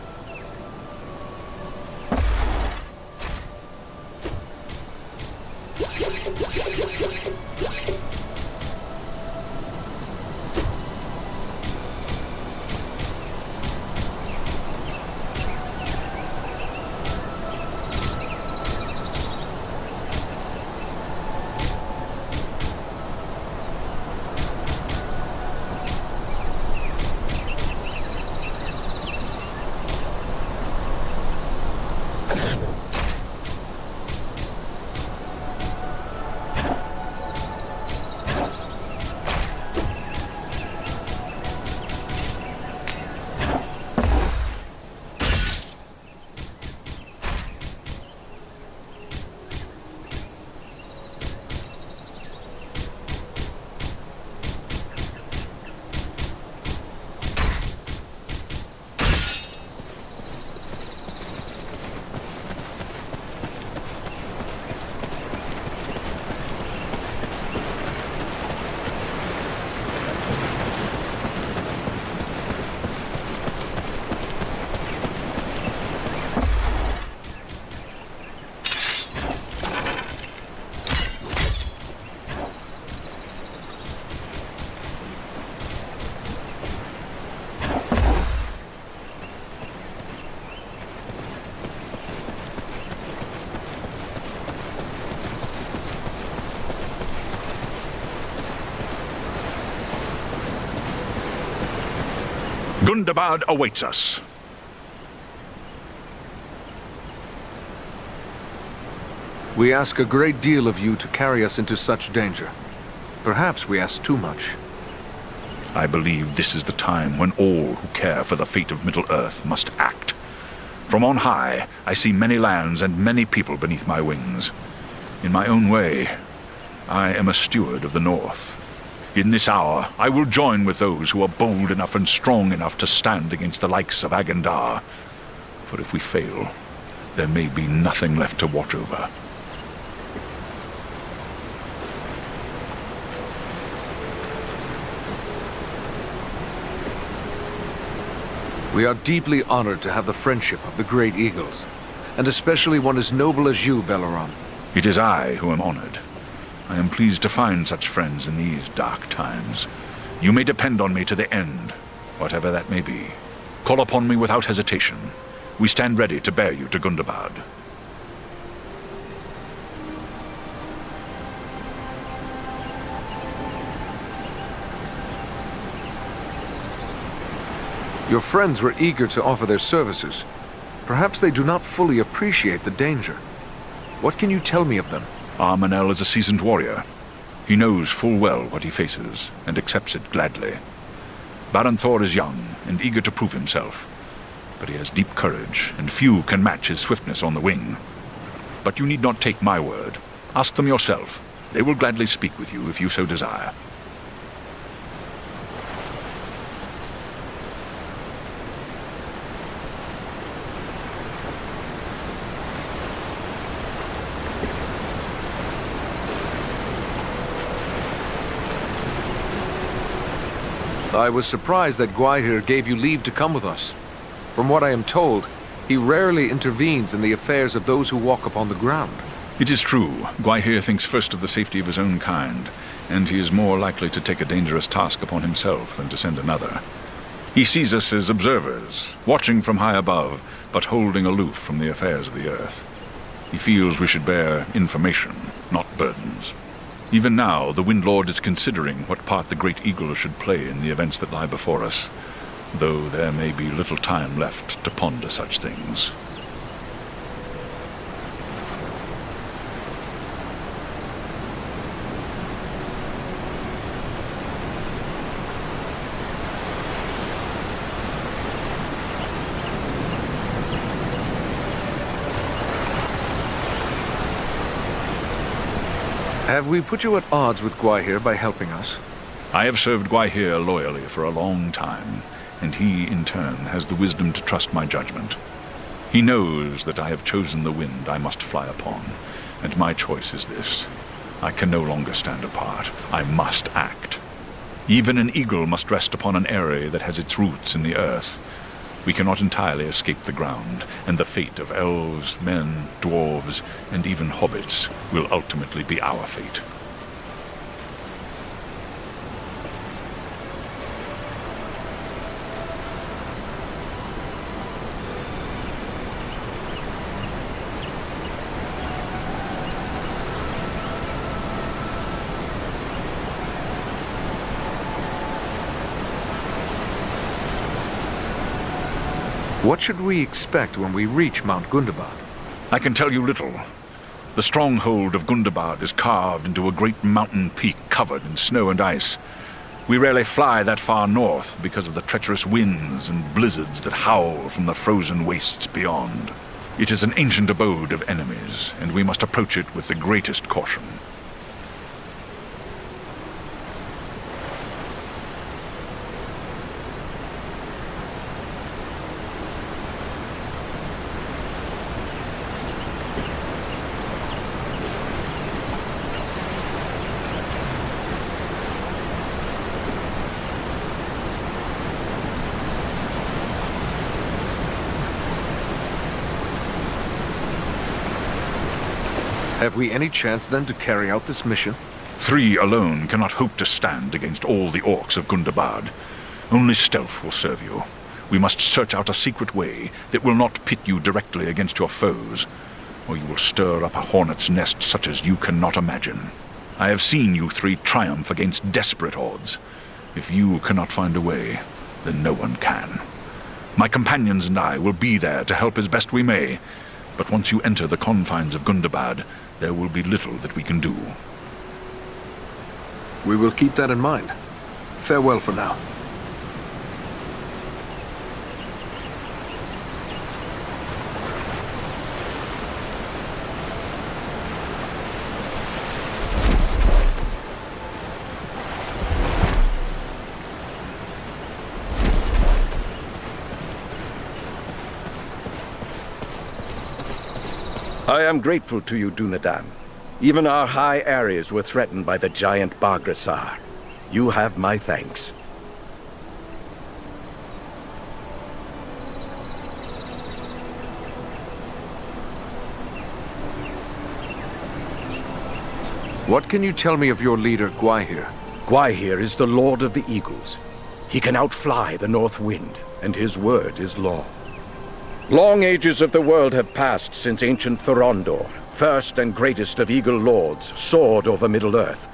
Gundabad awaits us. We ask a great deal of you to carry us into such danger. Perhaps we ask too much. I believe this is the time when all who care for the fate of Middle-earth must act. From on high, I see many lands and many people beneath my wings. In my own way, I am a steward of the North. In this hour, I will join with those who are bold enough and strong enough to stand against the likes of Agandar. For if we fail, there may be nothing left to watch over. We are deeply honored to have the friendship of the Great Eagles, and especially one as noble as you, Balaram. It is I who am honored. I am pleased to find such friends in these dark times. You may depend on me to the end, whatever that may be. Call upon me without hesitation. We stand ready to bear you to Gundabad. Your friends were eager to offer their services. Perhaps they do not fully appreciate the danger. What can you tell me of them? Armanel is a seasoned warrior. He knows full well what he faces, and accepts it gladly. Baranthor is young, and eager to prove himself. But he has deep courage, and few can match his swiftness on the wing. But you need not take my word. Ask them yourself. They will gladly speak with you if you so desire. I was surprised that Gwaihir gave you leave to come with us. From what I am told, he rarely intervenes in the affairs of those who walk upon the ground. It is true. Gwaihir thinks first of the safety of his own kind, and he is more likely to take a dangerous task upon himself than to send another. He sees us as observers, watching from high above, but holding aloof from the affairs of the earth. He feels we should bear information, not burdens. Even now, the Windlord is considering what part the Great Eagle should play in the events that lie before us, though there may be little time left to ponder such things. Have we put you at odds with Gwaihir by helping us? I have served Gwaihir loyally for a long time, and he, in turn, has the wisdom to trust my judgment. He knows that I have chosen the wind I must fly upon, and my choice is this. I can no longer stand apart. I must act. Even an eagle must rest upon an eyrie that has its roots in the earth. We cannot entirely escape the ground, and the fate of elves, men, dwarves, and even hobbits will ultimately be our fate. What should we expect when we reach Mount Gundabad? I can tell you little. The stronghold of Gundabad is carved into a great mountain peak covered in snow and ice. We rarely fly that far north because of the treacherous winds and blizzards that howl from the frozen wastes beyond. It is an ancient abode of enemies, and we must approach it with the greatest caution. Have we any chance then to carry out this mission? 3 alone cannot hope to stand against all the orcs of Gundabad. Only stealth will serve you. We must search out a secret way that will not pit you directly against your foes, or you will stir up a hornet's nest such as you cannot imagine. I have seen you 3 triumph against desperate odds. If you cannot find a way, then no one can. My companions and I will be there to help as best we may, but once you enter the confines of Gundabad, there will be little that we can do. We will keep that in mind. Farewell for now. I am grateful to you, Dunedain. Even our high areas were threatened by the giant Bargrassar. You have my thanks. What can you tell me of your leader, Gwaihir? Gwaihir is the Lord of the Eagles. He can outfly the North Wind, and his word is law. Long ages of the world have passed since ancient Thorondor, first and greatest of Eagle Lords, soared over Middle-earth.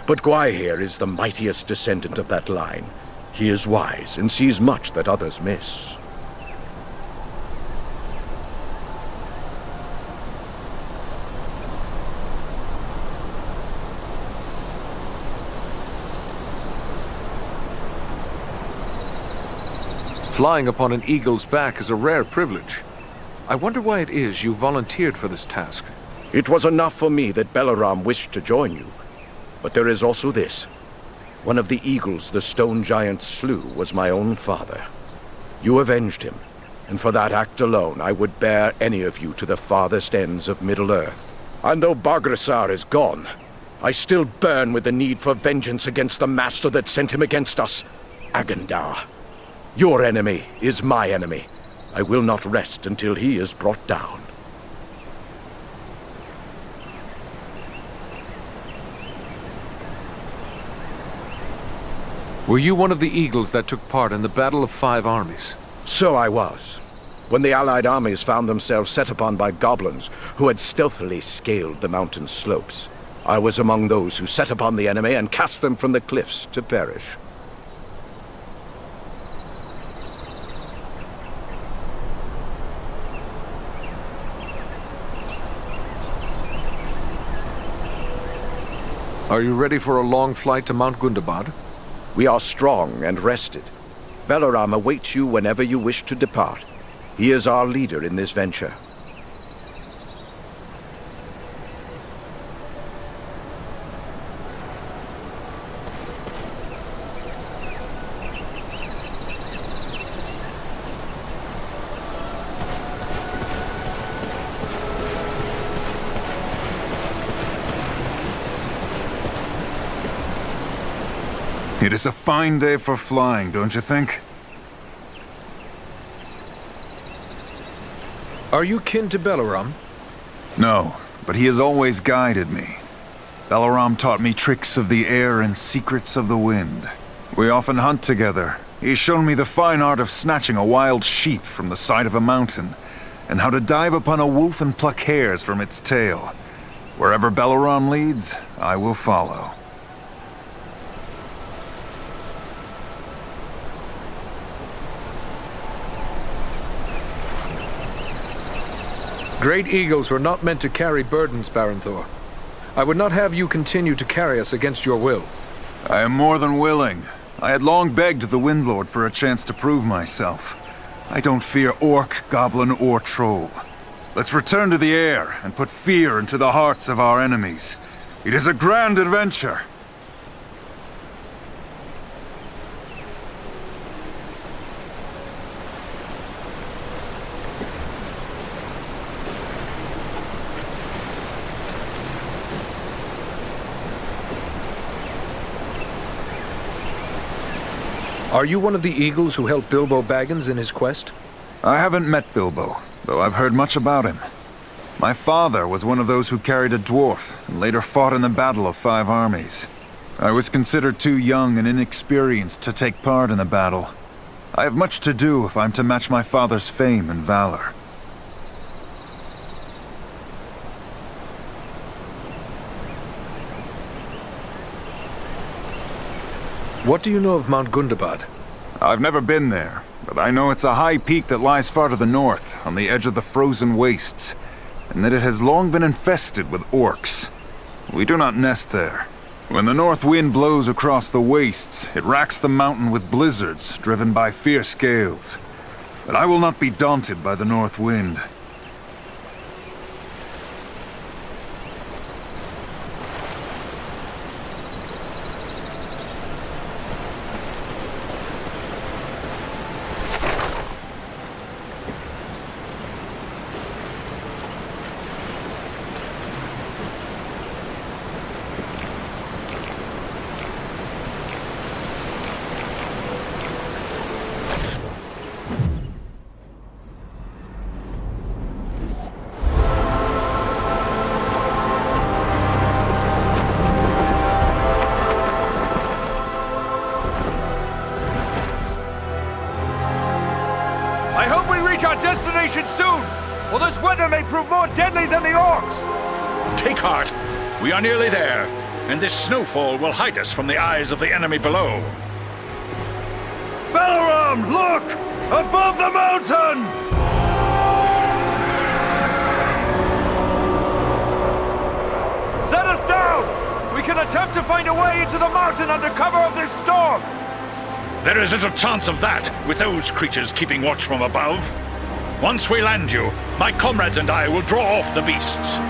But Gwaihir is the mightiest descendant of that line. He is wise and sees much that others miss. Flying upon an eagle's back is a rare privilege. I wonder why it is you volunteered for this task. It was enough for me that Balaram wished to join you. But there is also this. One of the eagles the stone giant slew was my own father. You avenged him, and for that act alone I would bear any of you to the farthest ends of Middle-earth. And though Bargrassar is gone, I still burn with the need for vengeance against the master that sent him against us, Agandar. Your enemy is my enemy. I will not rest until he is brought down. Were you one of the eagles that took part in the Battle of Five Armies? So I was. When the Allied armies found themselves set upon by goblins who had stealthily scaled the mountain slopes, I was among those who set upon the enemy and cast them from the cliffs to perish. Are you ready for a long flight to Mount Gundabad? We are strong and rested. Balaram awaits you whenever you wish to depart. He is our leader in this venture. It is a fine day for flying, don't you think? Are you kin to Balaram? No, but he has always guided me. Balaram taught me tricks of the air and secrets of the wind. We often hunt together. He's shown me the fine art of snatching a wild sheep from the side of a mountain, and how to dive upon a wolf and pluck hairs from its tail. Wherever Balaram leads, I will follow. Great eagles were not meant to carry burdens, Baranthor. I would not have you continue to carry us against your will. I am more than willing. I had long begged the Windlord for a chance to prove myself. I don't fear orc, goblin, or troll. Let's return to the air and put fear into the hearts of our enemies. It is a grand adventure. Are you one of the eagles who helped Bilbo Baggins in his quest? I haven't met Bilbo, though I've heard much about him. My father was one of those who carried a dwarf, and later fought in the Battle of Five Armies. I was considered too young and inexperienced to take part in the battle. I have much to do if I'm to match my father's fame and valor. What do you know of Mount Gundabad? I've never been there, but I know it's a high peak that lies far to the north, on the edge of the frozen wastes, and that it has long been infested with orcs. We do not nest there. When the north wind blows across the wastes, it racks the mountain with blizzards driven by fierce gales. But I will not be daunted by the north wind. I hope we reach our destination soon, or this weather may prove more deadly than the orcs. Take heart. We are nearly there, and this snowfall will hide us from the eyes of the enemy below. Balaram, look! Above the mountain! Set us down! We can attempt to find a way into the mountain under cover of this storm. There is little chance of that, with those creatures keeping watch from above. Once we land you, my comrades and I will draw off the beasts.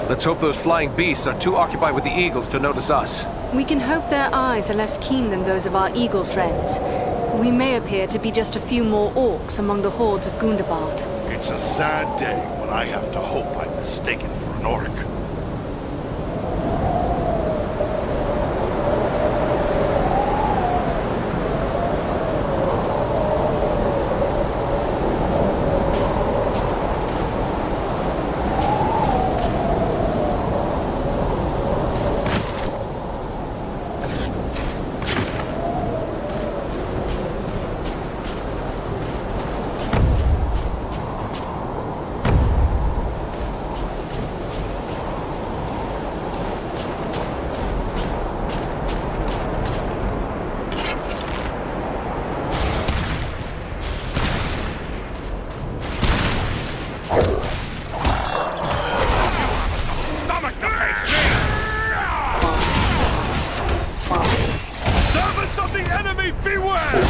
Let's hope those flying beasts are too occupied with the eagles to notice us. We can hope their eyes are less keen than those of our eagle friends. We may appear to be just a few more orcs among the hordes of Gundabad. It's a sad day when I have to hope I'm mistaken for an orc. Servants of the enemy, beware!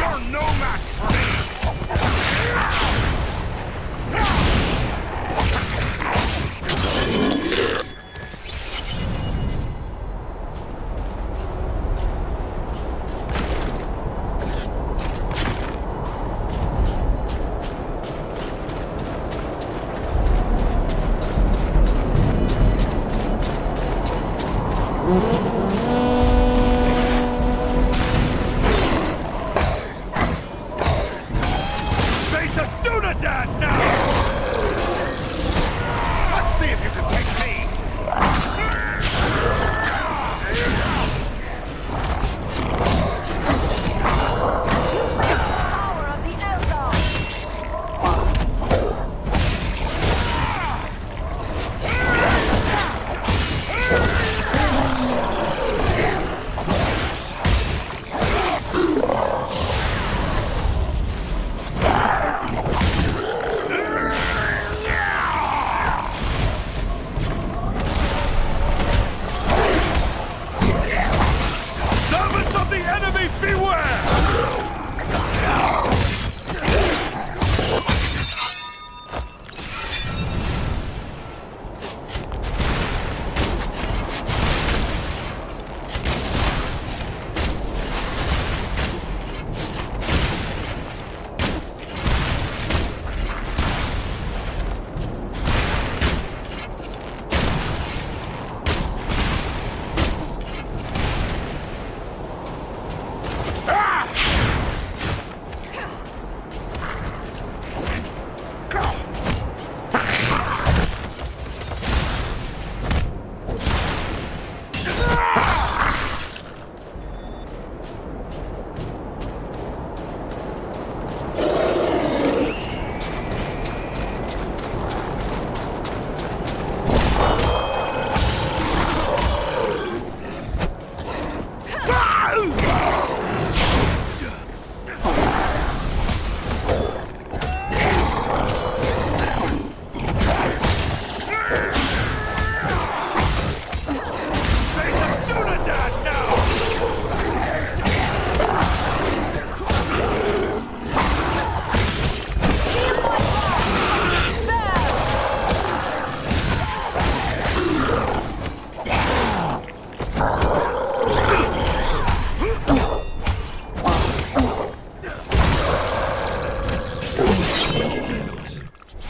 You're no match for me! Face a Dunedain now! Let's see if you can take me! Servants of the enemy, beware!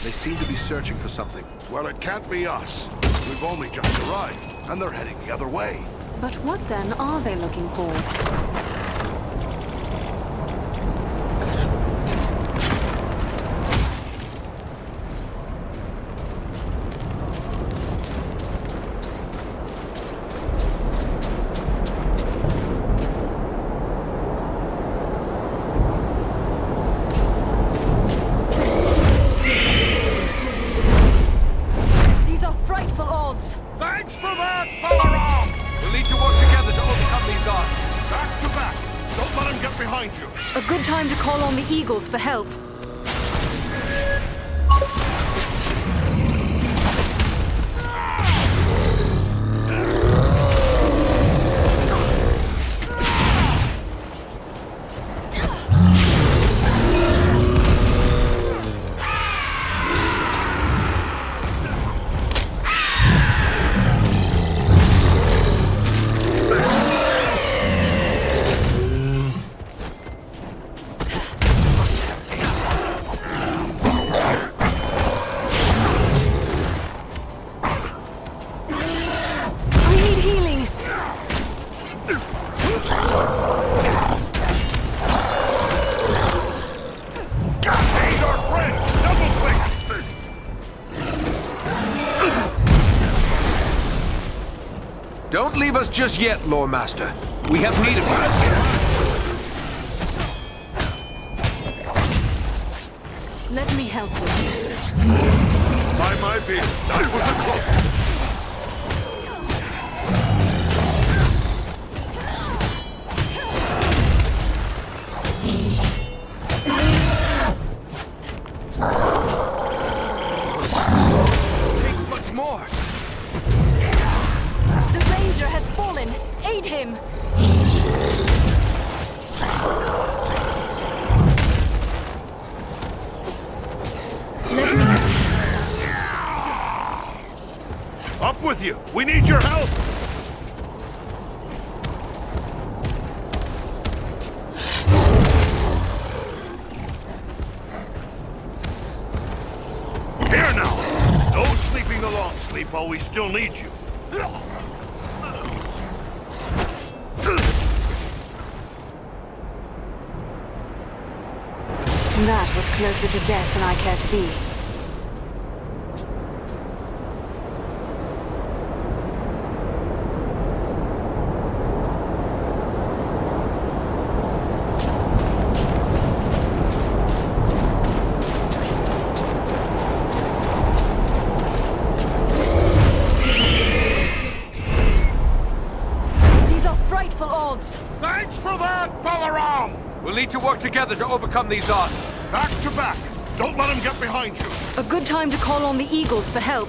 They seem to be searching for something. Well, it can't be us. We've only just arrived, and they're heading the other way. But what then are they looking for? These are frightful odds. Thanks for that, Balaram! We'll need to work together to overcome these odds. Back to back! good time to call on the Eagles for help. I need healing. Don't leave us just yet, Lore Master. We have need of you. Let me help you. By my beard, that was a close. Take much more. The Ranger has fallen. Aid him. Let me... Up with you! We need your help! Here now! No sleeping the long sleep while we still need you. That was closer to death than I care to be. These are frightful odds. Thanks for that, Balaram! We'll need to work together to overcome these odds. Back to back! Don't let him get behind you! A good time to call on the Eagles for help.